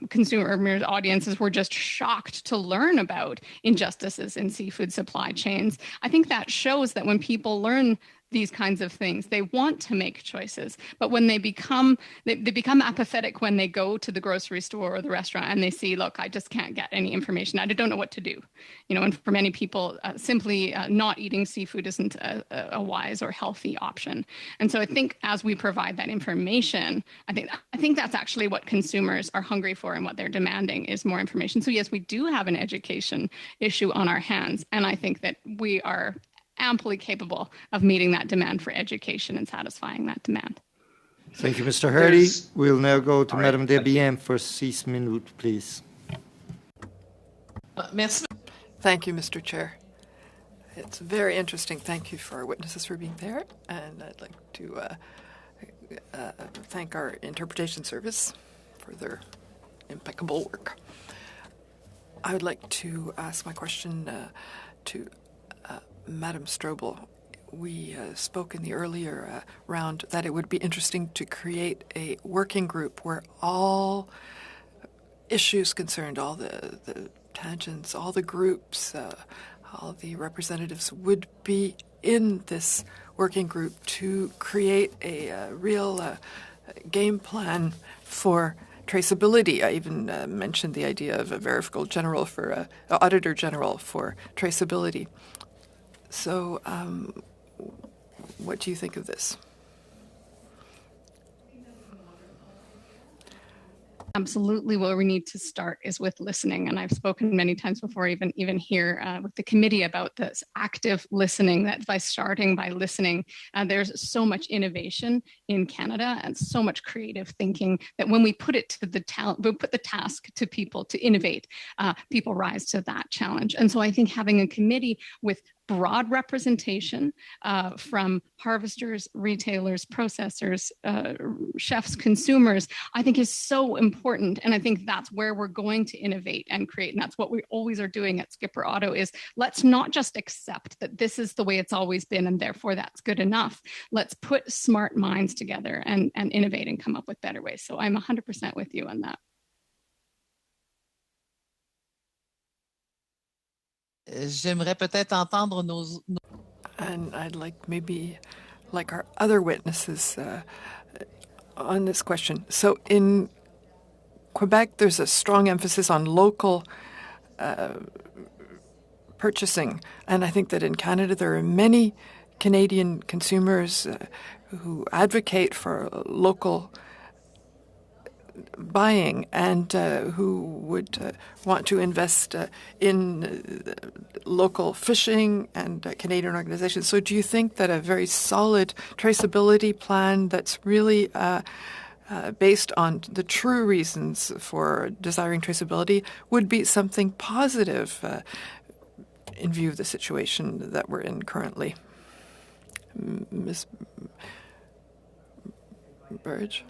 consumer audiences were just shocked to learn about injustices in seafood supply chains. I think that shows that when people learn these kinds of things, they want to make choices, but when they become apathetic when they go to the grocery store or the restaurant and they see, look, I just can't get any information, I don't know what to do, and for many people, simply not eating seafood isn't a wise or healthy option. And so I think as we provide that information, I think that's actually what consumers are hungry for, and what they're demanding is more information. So yes, we do have an education issue on our hands, and I think that we are amply capable of meeting that demand for education and satisfying that demand. Thank you, Mr. Hardy. We'll now go to Madame Desbiens for 6 minutes, please. Thank you, Mr. Chair. It's very interesting. Thank you for our witnesses for being there. And I'd like to thank our interpretation service for their impeccable work. I would like to ask my question to Madam Strobel. We spoke in the earlier round that it would be interesting to create a working group where all issues concerned, all the tangents, all the groups, all the representatives would be in this working group to create a real game plan for traceability. I even mentioned the idea of a verifical general for auditor general for traceability. So what do you think of this? Absolutely. Where we need to start is with listening. And I've spoken many times before, even here with the committee, about this active listening, that by starting by listening, there's so much innovation in Canada and so much creative thinking that when we put it to we put the task to people to innovate, people rise to that challenge. And so I think having a committee with broad representation from harvesters, retailers, processors, chefs, consumers, I think is so important. And I think that's where we're going to innovate and create. And that's what we always are doing at Skipper Otto is let's not just accept that this is the way it's always been and therefore that's good enough. Let's put smart minds together and innovate and come up with better ways. So I'm 100% with you on that. J'aimerais peut-être entendre nos... And I'd like maybe like our other witnesses on this question. So in Quebec, there's a strong emphasis on local purchasing. And I think that in Canada, there are many Canadian consumers who advocate for local buying and who would want to invest in local fishing and Canadian organizations. So do you think that a very solid traceability plan that's really based on the true reasons for desiring traceability would be something positive in view of the situation that we're in currently? Ms. Burge?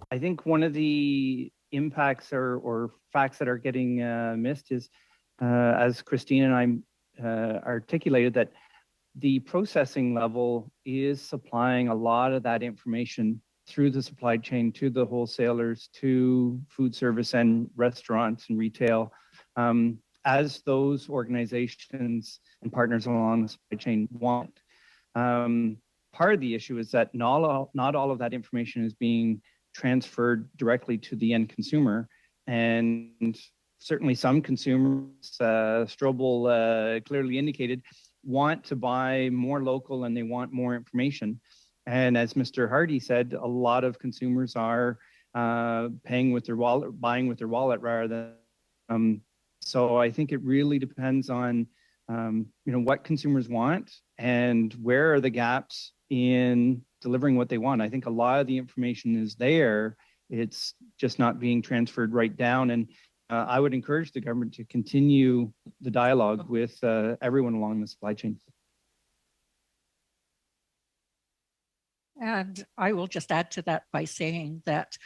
I think one of the impacts or facts that are getting missed is, as Christine and I articulated, that the processing level is supplying a lot of that information through the supply chain to the wholesalers, to food service and restaurants and retail, as those organizations and partners along the supply chain want. Part of the issue is that not all of that information is being transferred directly to the end consumer. And certainly some consumers, Strobel clearly indicated, want to buy more local and they want more information. And as Mr. Hardy said, a lot of consumers are paying with their wallet, buying with their wallet rather than. So I think it really depends on what consumers want and where are the gaps in delivering what they want. I think a lot of the information is there. It's just not being transferred right down. And I would encourage the government to continue the dialogue with everyone along the supply chain. And I will just add to that by saying that,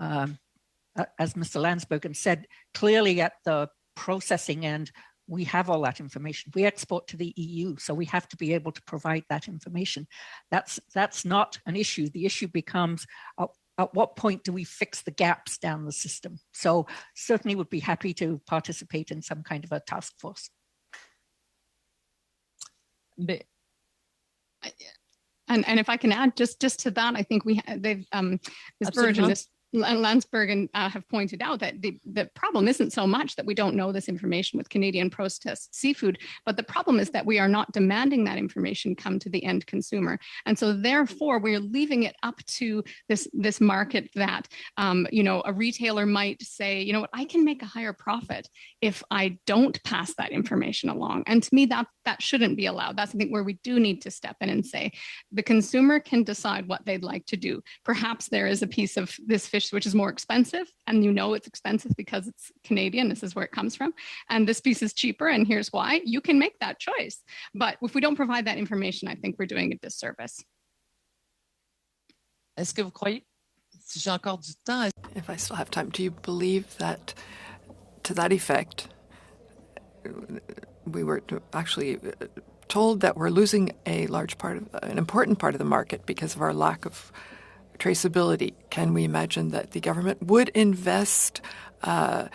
as Mr. Landsbergen said, clearly at the processing end, we have all that information. We export to the EU, so we have to be able to provide that information. That's not an issue. The issue becomes at what point do we fix the gaps down the system? So certainly would be happy to participate in some kind of a task force. And if I can add just to that, I think they've Ms. Burge and Ms. Landsbergen have pointed out that the problem isn't so much that we don't know this information with Canadian processed seafood, but the problem is that we are not demanding that information come to the end consumer. And so therefore, we're leaving it up to this market that, a retailer might say, you know what, I can make a higher profit if I don't pass that information along. And to me, that shouldn't be allowed. That's, I think, where we do need to step in and say the consumer can decide what they'd like to do. Perhaps there is a piece of this fish which is more expensive, and you know it's expensive because it's Canadian. This is where it comes from. And this piece is cheaper, and here's why. You can make that choice. But if we don't provide that information, I think we're doing a disservice. Est-ce que vous croyez, si j'ai encore du temps, if I still have time, do you believe that to that effect, we were actually told that we're losing a large part of, an important part of the market because of our lack of traceability? Can we imagine that the government would invest the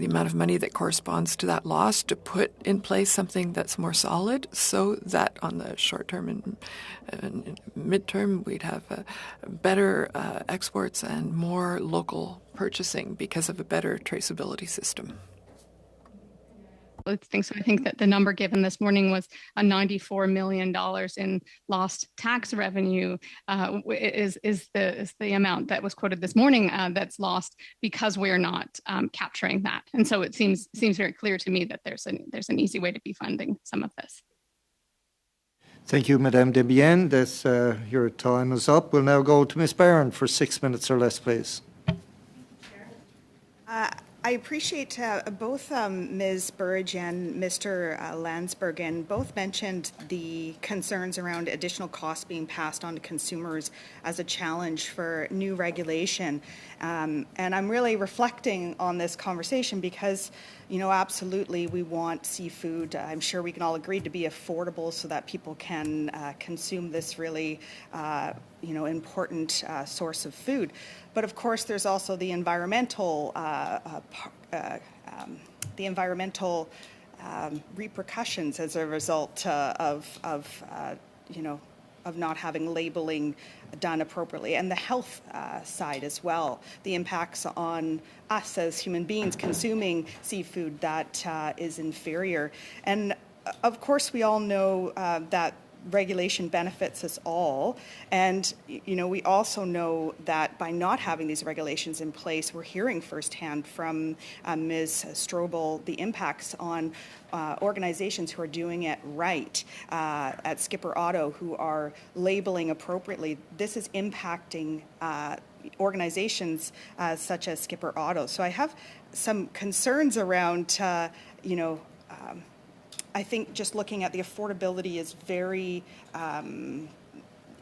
amount of money that corresponds to that loss to put in place something that's more solid, so that on the short term and midterm we'd have better exports and more local purchasing because of a better traceability system? I think so. I think that the number given this morning was a $94 million in lost tax revenue is the amount that was quoted this morning that's lost because we're not capturing that. And so it seems very clear to me that there's an easy way to be funding some of this. Thank you, Madame Debienne. Your time is up. We'll now go to Ms. Barron for 6 minutes or less, please. I appreciate both Ms. Burridge and Mr. Landsbergen both mentioned the concerns around additional costs being passed on to consumers as a challenge for new regulation. And I'm really reflecting on this conversation because, absolutely we want seafood, I'm sure we can all agree, to be affordable so that people can consume this really, important source of food. But of course, there's also the environmental repercussions as a result of not having labeling done appropriately, and the health side as well. The impacts on us as human beings consuming seafood that is inferior, and of course, we all know that regulation benefits us all, and we also know that by not having these regulations in place, we're hearing firsthand from Ms. Strobel the impacts on organizations who are doing it right at Skipper Otto, who are labeling appropriately. This is impacting organizations such as Skipper Otto. So I have some concerns around I think just looking at the affordability is very,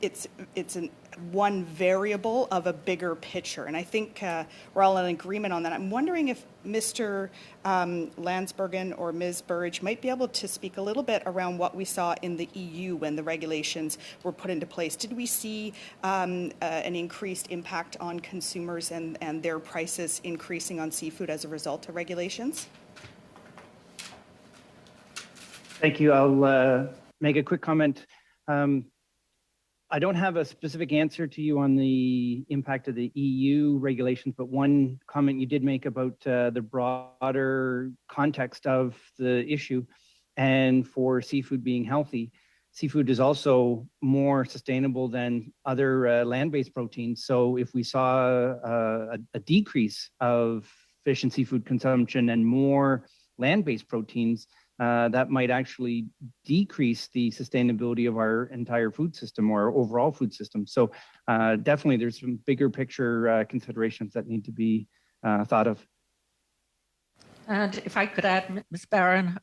it's one variable of a bigger picture. And I think we're all in agreement on that. I'm wondering if Mr. Landsbergen or Ms. Burridge might be able to speak a little bit around what we saw in the EU when the regulations were put into place. Did we see an increased impact on consumers and their prices increasing on seafood as a result of regulations? Thank you. I'll make a quick comment. I don't have a specific answer to you on the impact of the EU regulations, but one comment you did make about the broader context of the issue and for seafood being healthy. Seafood is also more sustainable than other land-based proteins. So if we saw a decrease of fish and seafood consumption and more land-based proteins, that might actually decrease the sustainability of our entire food system or our overall food system. So definitely there's some bigger picture considerations that need to be thought of. And if I could add, Ms. Barron,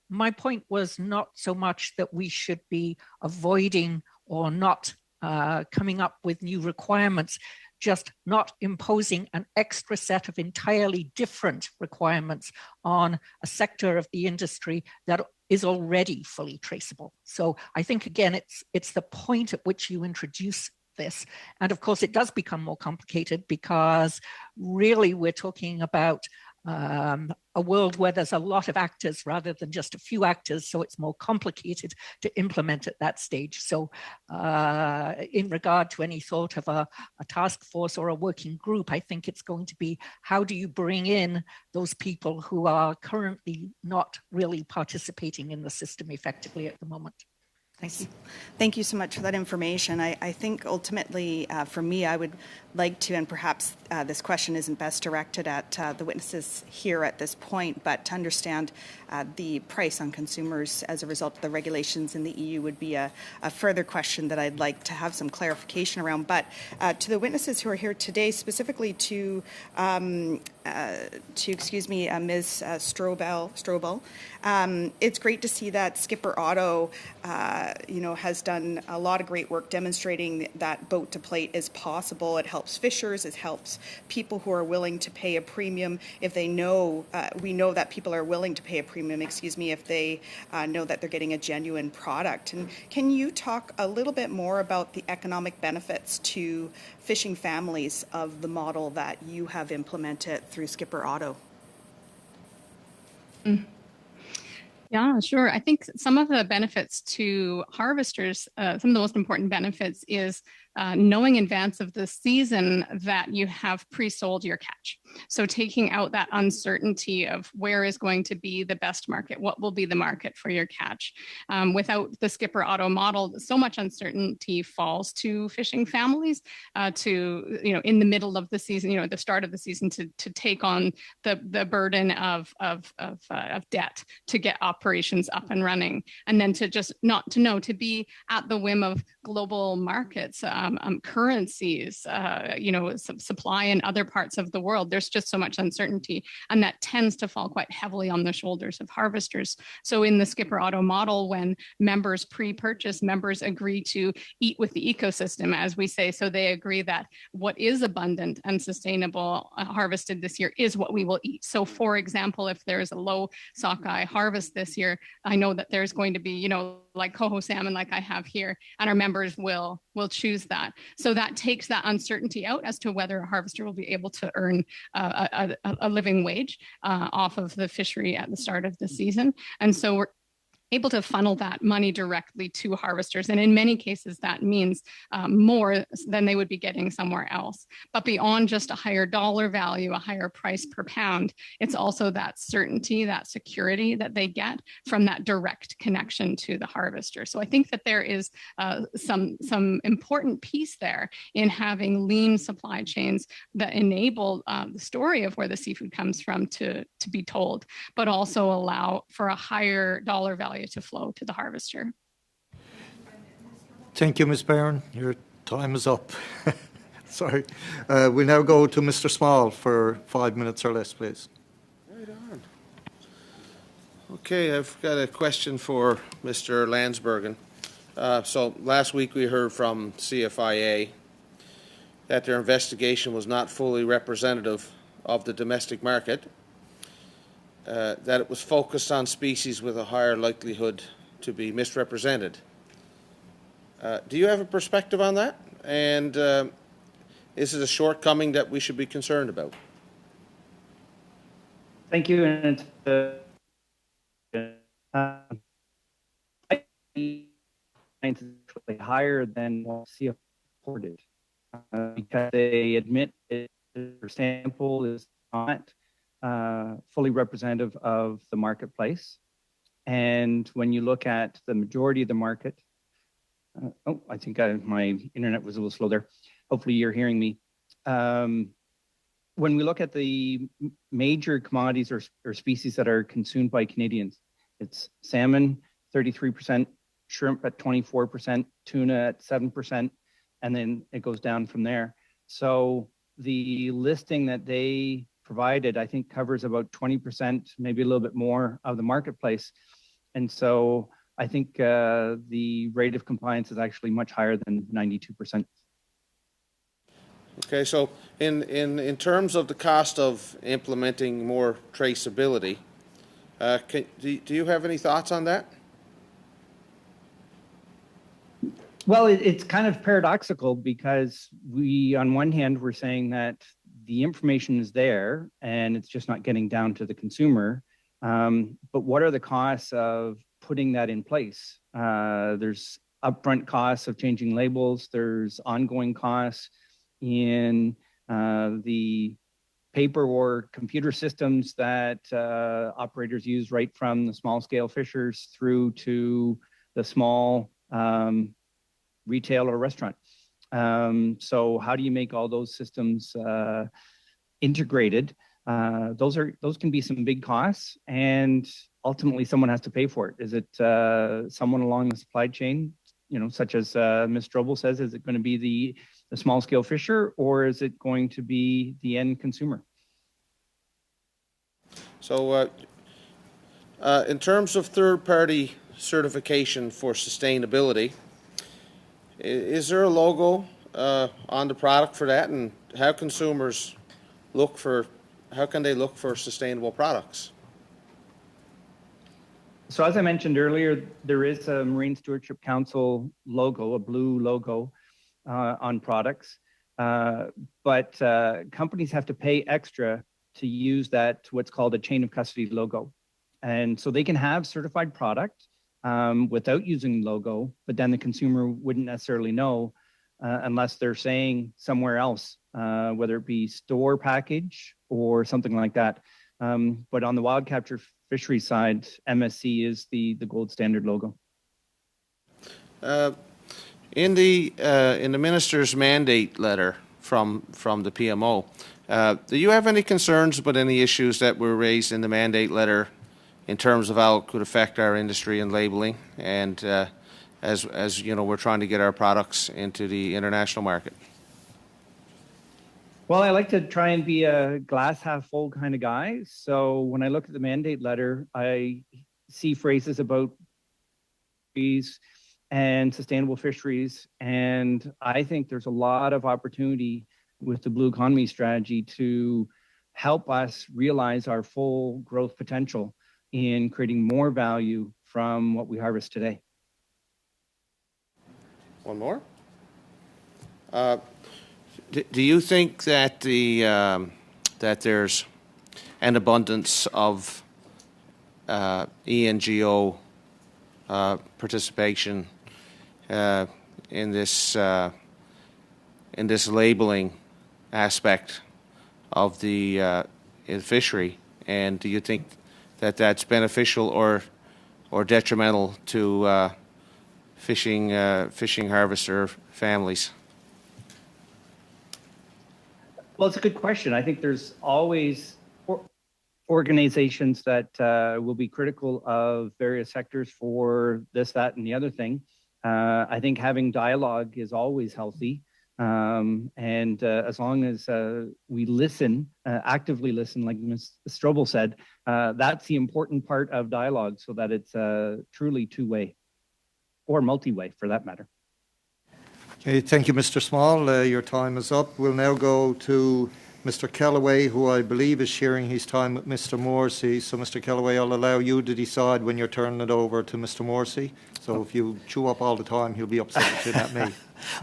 my point was not so much that we should be avoiding or not coming up with new requirements, just not imposing an extra set of entirely different requirements on a sector of the industry that is already fully traceable. So I think, again, it's the point at which you introduce this. And of course, it does become more complicated because really we're talking about a world where there's a lot of actors rather than just a few actors, so it's more complicated to implement at that stage. So in regard to any thought of a task force or a working group, I think it's going to be how do you bring in those people who are currently not really participating in the system effectively at the moment. Thank you so much for that information. I think ultimately, for me, I would like to, and perhaps this question isn't best directed at the witnesses here at this point, but to understand the price on consumers as a result of the regulations in the EU would be a further question that I'd like to have some clarification around. But to the witnesses who are here today, specifically to Ms. Strobel, it's great to see that Skipper Otto, has done a lot of great work demonstrating that boat to plate is possible. It helps fishers. It helps people who are willing to pay a premium if they know, we know that people are willing to pay a premium, if they know that they're getting a genuine product. And can you talk a little bit more about the economic benefits to fishing families of the model that you have implemented through Skipper Otto? Yeah, sure. I think some of the benefits to harvesters, some of the most important benefits is knowing in advance of the season that you have pre-sold your catch. So taking out that uncertainty of where is going to be the best market, what will be the market for your catch. Without the Skipper Otto model, so much uncertainty falls to fishing families in the middle of the season, at the start of the season to take on the burden of debt to get operations up and running. And then to just not to know, to be at the whim of global markets, currencies, supply in other parts of the world. There's just so much uncertainty, and that tends to fall quite heavily on the shoulders of harvesters. So in the Skipper Otto model, when members pre-purchase, members agree to eat with the ecosystem, as we say. So they agree that what is abundant and sustainable harvested this year is what we will eat. So for example, if there's a low sockeye harvest this year, I know that there's going to be, like coho salmon like I have here, and our members will choose that. So that takes that uncertainty out as to whether a harvester will be able to earn a living wage off of the fishery at the start of the season. And so we're able to funnel that money directly to harvesters. And in many cases, that means more than they would be getting somewhere else. But beyond just a higher dollar value, a higher price per pound, it's also that certainty, that security that they get from that direct connection to the harvester. So I think that there is some important piece there in having lean supply chains that enable the story of where the seafood comes from to be told, but also allow for a higher dollar value to flow to the harvester. Thank you, Ms. Byrne. Your time is up. Sorry. We'll now go to Mr. Small for 5 minutes or less, please. Right on. Okay, I've got a question for Mr. Landsbergen. So last week we heard from CFIA that their investigation was not fully representative of the domestic market, that it was focused on species with a higher likelihood to be misrepresented. Do you have a perspective on that? And is it a shortcoming that we should be concerned about? Thank you. And it's actually higher than what CFIA reported because they admit their sample is not fully representative of the marketplace. And when you look at the majority of the market, I think my internet was a little slow there. Hopefully you're hearing me. When we look at the major commodities or species that are consumed by Canadians, it's salmon, 33%, shrimp at 24%, tuna at 7%, and then it goes down from there. So the listing that they provided, I think, covers about 20%, maybe a little bit more of the marketplace. And so I think the rate of compliance is actually much higher than 92%. Okay, so in terms of the cost of implementing more traceability, do you have any thoughts on that? Well, it's kind of paradoxical because on one hand, we're saying that the information is there and it's just not getting down to the consumer. But what are the costs of putting that in place? There's upfront costs of changing labels. There's ongoing costs in the paper or computer systems that operators use, right from the small scale fishers through to the small retail or restaurant. So how do you make all those systems integrated? Those can be some big costs, and ultimately someone has to pay for it. Is it someone along the supply chain, such as Ms. Strobel says? Is it going to be the small scale fisher, or is it going to be the end consumer? So in terms of third-party certification for sustainability, is there a logo on the product for that, and how consumers how can they look for sustainable products? So as I mentioned earlier, there is a Marine Stewardship Council logo, a blue logo on products, but companies have to pay extra to use that, what's called a chain of custody logo. And so they can have certified product without using the logo, but then the consumer wouldn't necessarily know unless they're saying somewhere else, whether it be store package or something like that. But on the wild capture fishery side, MSC is the gold standard logo. In the minister's mandate letter from the PMO, do you have any concerns about any issues that were raised in the mandate letter in terms of how it could affect our industry and labeling, and as you know, we're trying to get our products into the international market? Well, I like to try and be a glass half full kind of guy. So when I look at the mandate letter, I see phrases about fisheries and sustainable fisheries. And I think there's a lot of opportunity with the Blue Economy strategy to help us realize our full growth potential in creating more value from what we harvest today. One more. Do you think that that there's an abundance of ENGO participation in this labeling aspect of the fishery, and do you think that that's beneficial or detrimental to fishing harvester families? Well, it's a good question. I think there's always organizations that will be critical of various sectors for this, that, and the other thing. I think having dialogue is always healthy. And as long as we listen, actively listen, like Ms. Strobel said, that's the important part of dialogue, so that it's truly two-way or multi-way for that matter. Okay, thank you, Mr. Small. Your time is up. We'll now go to Mr. Kellaway, who I believe is sharing his time with Mr. Morrissey. So, Mr. Kellaway, I'll allow you to decide when you're turning it over to Mr. Morrissey. So if you chew up all the time, he'll be upset with you, not me.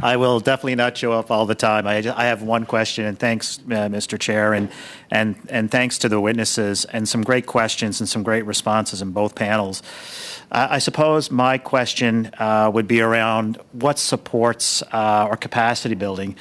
I will definitely not chew up all the time. I have one question, and thanks, Mr. Chair, and thanks to the witnesses, and some great questions and some great responses in both panels. I suppose my question would be around what supports or capacity building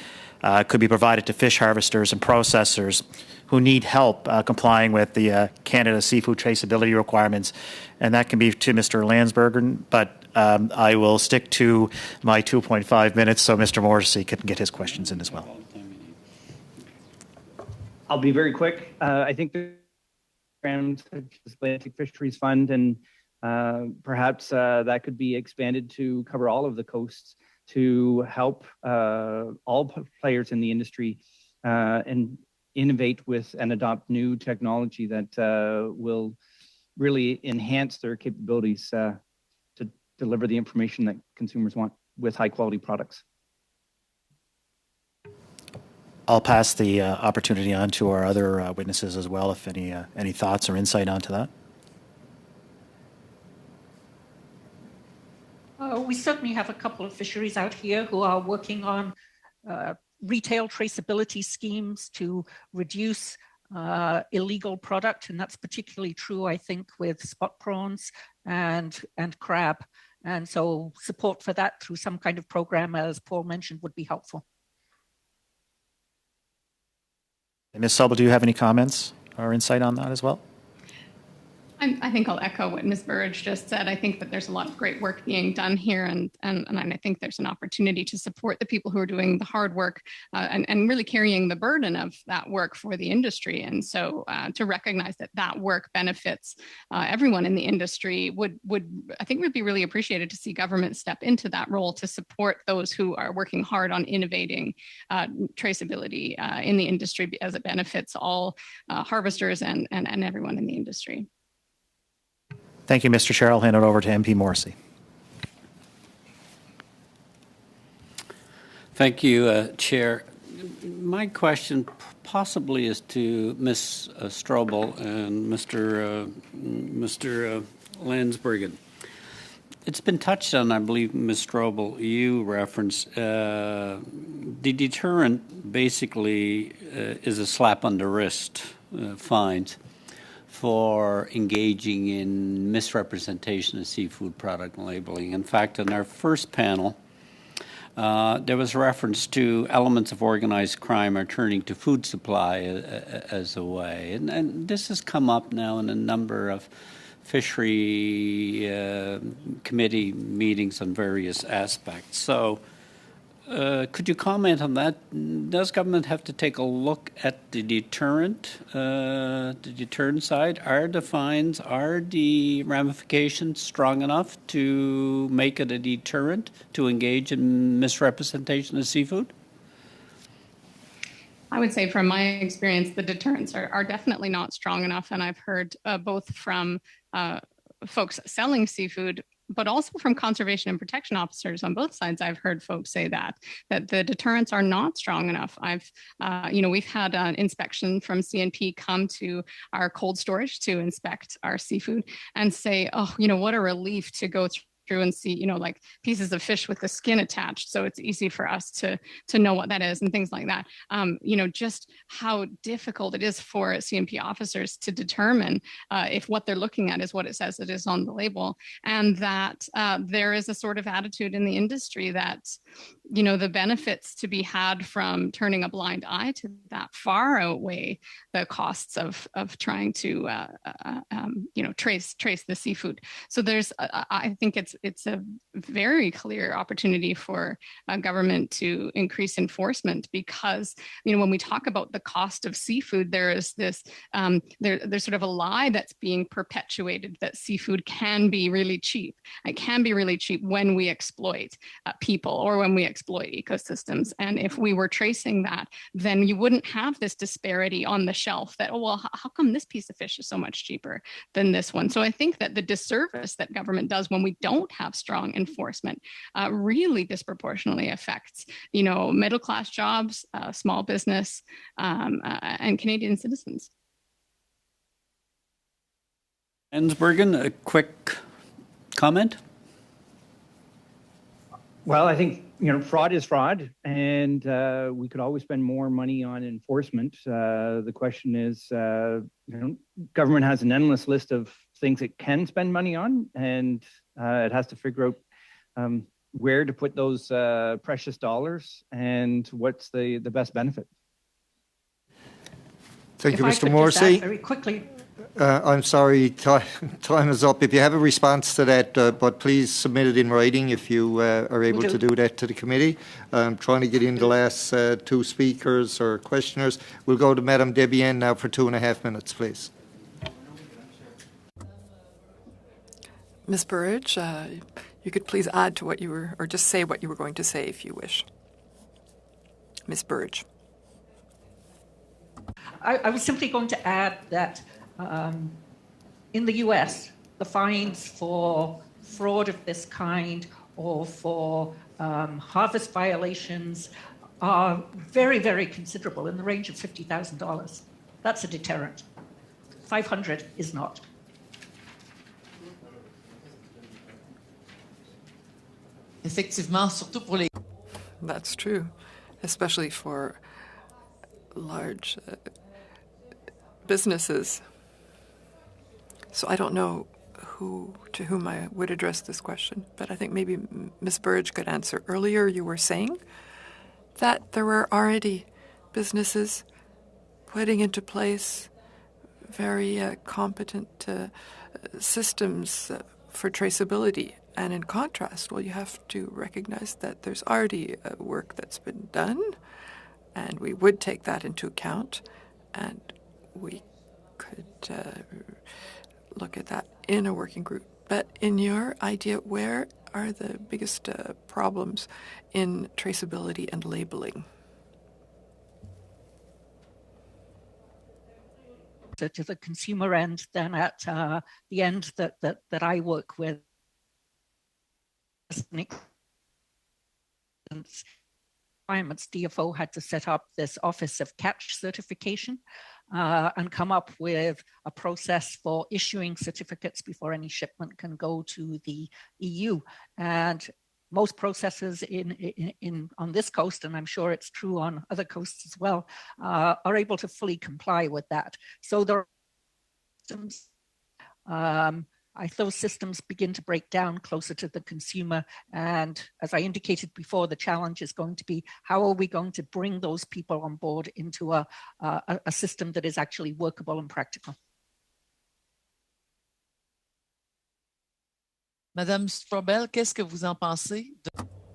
could be provided to fish harvesters and processors who need help complying with the Canada seafood traceability requirements. And that can be to Mr. Landsberger, but I will stick to my 2.5 minutes so Mr. Morrissey can get his questions in as well. I'll be very quick. I think the programs such as Atlantic Fisheries Fund, and perhaps that could be expanded to cover all of the coasts to help all players in the industry and innovate with and adopt new technology that will really enhance their capabilities to deliver the information that consumers want with high quality products. I'll pass the opportunity on to our other witnesses as well, if any thoughts or insight onto that. We certainly have a couple of fisheries out here who are working on retail traceability schemes to reduce illegal product, and that's particularly true, I think, with spot prawns and crab. And so support for that through some kind of program, as Paul mentioned, would be helpful. Ms. Sobel, do you have any comments or insight on that as well? I think I'll echo what Ms. Burridge just said. I think that there's a lot of great work being done here, and I think there's an opportunity to support the people who are doing the hard work and really carrying the burden of that work for the industry. And so to recognize that that work benefits everyone in the industry would be really appreciated to see government step into that role to support those who are working hard on innovating traceability in the industry, as it benefits all harvesters and everyone in the industry. Thank you, Mr. Chair. I'll hand it over to MP Morrissey. Thank you, Chair. My question possibly is to Ms. Strobel and Mr. Landsbergen. It's been touched on, I believe, Ms. Strobel, you referenced the deterrent basically is a slap on the wrist, fines for engaging in misrepresentation of seafood product labeling. In fact, in our first panel, there was reference to elements of organized crime are turning to food supply as a way. And this has come up now in a number of fishery committee meetings on various aspects. So could you comment on that? Does government have to take a look at the deterrent side? Are the fines, are the ramifications strong enough to make it a deterrent to engage in misrepresentation of seafood? I would say from my experience, the deterrents are definitely not strong enough. And I've heard both from folks selling seafood, but also from conservation and protection officers on both sides. I've heard folks say that the deterrents are not strong enough. We've had an inspection from CNP come to our cold storage to inspect our seafood and say, oh, what a relief to go through and see, like pieces of fish with the skin attached. So it's easy for us to know what that is and things like that. Just how difficult it is for CNP officers to determine if what they're looking at is what it says it is on the label. And that there is a sort of attitude in the industry that, the benefits to be had from turning a blind eye to that far outweigh the costs of trying to, trace the seafood. So I think it's a very clear opportunity for government to increase enforcement because, when we talk about the cost of seafood, there is this, there's sort of a lie that's being perpetuated that seafood can be really cheap. It can be really cheap when we exploit people or when we exploit ecosystems. And if we were tracing that, then you wouldn't have this disparity on the shelf that, how come this piece of fish is so much cheaper than this one? So I think that the disservice that government does when we don't have strong enforcement really disproportionately affects, middle-class jobs, small business, and Canadian citizens. Landsbergen, a quick comment? Well, I think, fraud is fraud, and we could always spend more money on enforcement. The question is, government has an endless list of things it can spend money on, and it has to figure out where to put those precious dollars and what's the best benefit. Thank you, Mr. Morrissey. Very quickly. I'm sorry, time is up. If you have a response to that, but please submit it in writing if you are able to do that to the committee. I'm trying to get in the last two speakers or questioners. We'll go to Madam Debian now for 2.5 minutes, please. Ms. Burridge, you could please add to what you were, or just say what you were going to say if you wish. Ms. Burridge. I was simply going to add that in the US, the fines for fraud of this kind or for harvest violations are very, very considerable, in the range of $50,000. That's a deterrent. 500 is not. Effectivement, surtout pour les... That's true, especially for large businesses. So I don't know to whom I would address this question, but I think maybe Ms. Burridge could answer. Earlier you were saying that there were already businesses putting into place very competent systems for traceability. And in contrast, well, you have to recognize that there's already work that's been done, and we would take that into account, and we could look at that in a working group. But in your idea, where are the biggest problems in traceability and labeling? To the consumer end than at the end that I work with. Requirements, DFO had to set up this Office of Catch certification and come up with a process for issuing certificates before any shipment can go to the EU. And most processors on this coast, and I'm sure it's true on other coasts as well, are able to fully comply with that. So there are systems, as those systems begin to break down closer to the consumer. And as I indicated before, the challenge is going to be, how are we going to bring those people on board into a system that is actually workable and practical? Madame Strobel, qu'est-ce que vous en pensez?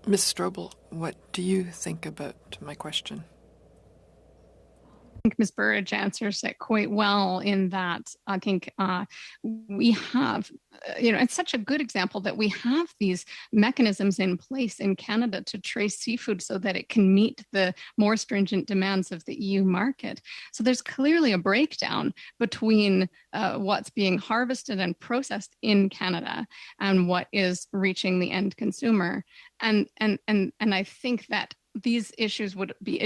Ms. Strobel, what do you think about my question? I think Ms. Burridge answers it quite well in that I think we have, it's such a good example that we have these mechanisms in place in Canada to trace seafood so that it can meet the more stringent demands of the EU market. So there's clearly a breakdown between what's being harvested and processed in Canada and what is reaching the end consumer. And I think that these issues would be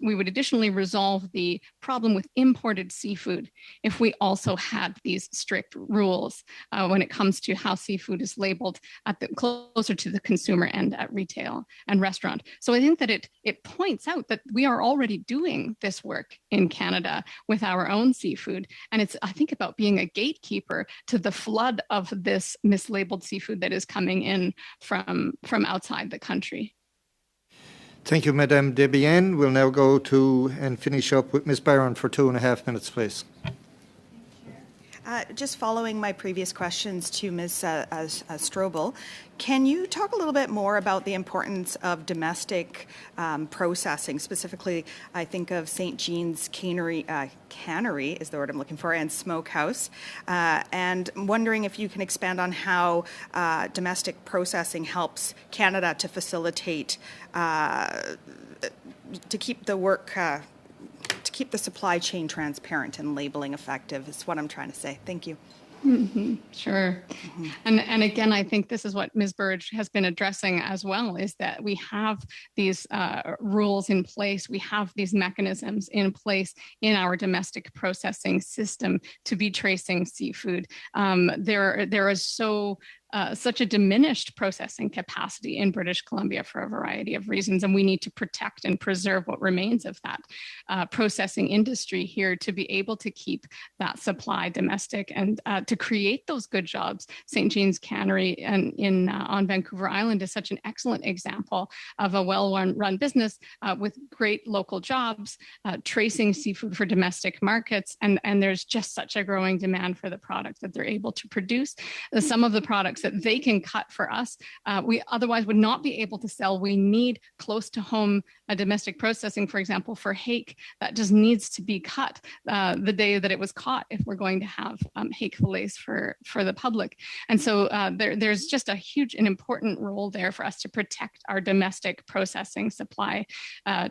we would additionally resolve the problem with imported seafood if we also had these strict rules when it comes to how seafood is labeled closer to the consumer end at retail and restaurant. So I think that it points out that we are already doing this work in Canada with our own seafood. And it's, I think, about being a gatekeeper to the flood of this mislabeled seafood that is coming in from outside the country. Thank you, Madame Debienne. We'll now go to and finish up with Ms. Barron for 2.5 minutes, please. Just following my previous questions to Ms. Strobel, can you talk a little bit more about the importance of domestic processing? Specifically, I think of St. Jean's Cannery is the word I'm looking for, and Smokehouse. And I'm wondering if you can expand on how domestic processing helps Canada to facilitate, to keep the work to keep the supply chain transparent and labeling effective is what I'm trying to say. Thank you. Mm-hmm. Sure. Mm-hmm. And again, I think this is what Ms. Burridge has been addressing as well, is that we have these rules in place, we have these mechanisms in place in our domestic processing system to be tracing seafood. There is such a diminished processing capacity in British Columbia for a variety of reasons, and we need to protect and preserve what remains of that processing industry here to be able to keep that supply domestic and to create those good jobs. St. Jean's Cannery on Vancouver Island is such an excellent example of a well-run business with great local jobs, tracing seafood for domestic markets, and there's just such a growing demand for the products that they're able to produce. Some of the products that they can cut for us, we otherwise would not be able to sell. We need close to home domestic processing, for example, for hake, that just needs to be cut the day that it was caught if we're going to have hake fillets for the public. And so there's just a huge and important role there for us to protect our domestic processing supply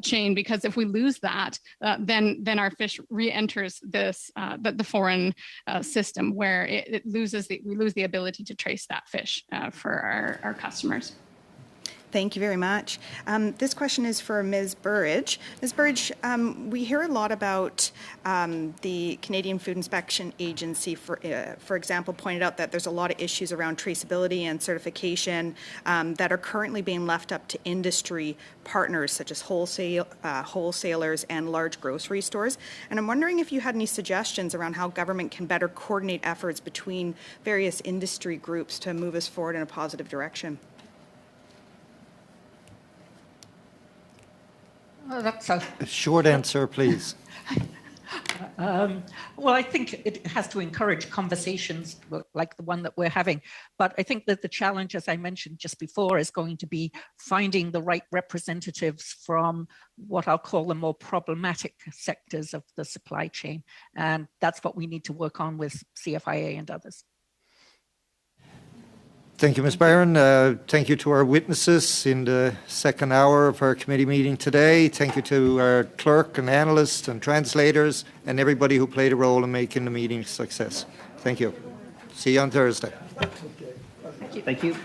chain, because if we lose that, then our fish re-enters the foreign system where we lose the ability to trace that fish for our customers. Thank you very much. This question is for Ms. Burridge. Ms. Burridge, we hear a lot about the Canadian Food Inspection Agency, for example, pointed out that there's a lot of issues around traceability and certification that are currently being left up to industry partners such as wholesalers and large grocery stores. And I'm wondering if you had any suggestions around how government can better coordinate efforts between various industry groups to move us forward in a positive direction. That's a short answer, please. Well, I think it has to encourage conversations like the one that we're having. But I think that the challenge, as I mentioned just before, is going to be finding the right representatives from what I'll call the more problematic sectors of the supply chain. And that's what we need to work on with CFIA and others. Thank you, Ms. Byron. Thank you to our witnesses in the second hour of our committee meeting today. Thank you to our clerk and analysts and translators and everybody who played a role in making the meeting a success. Thank you. See you on Thursday. Thank you.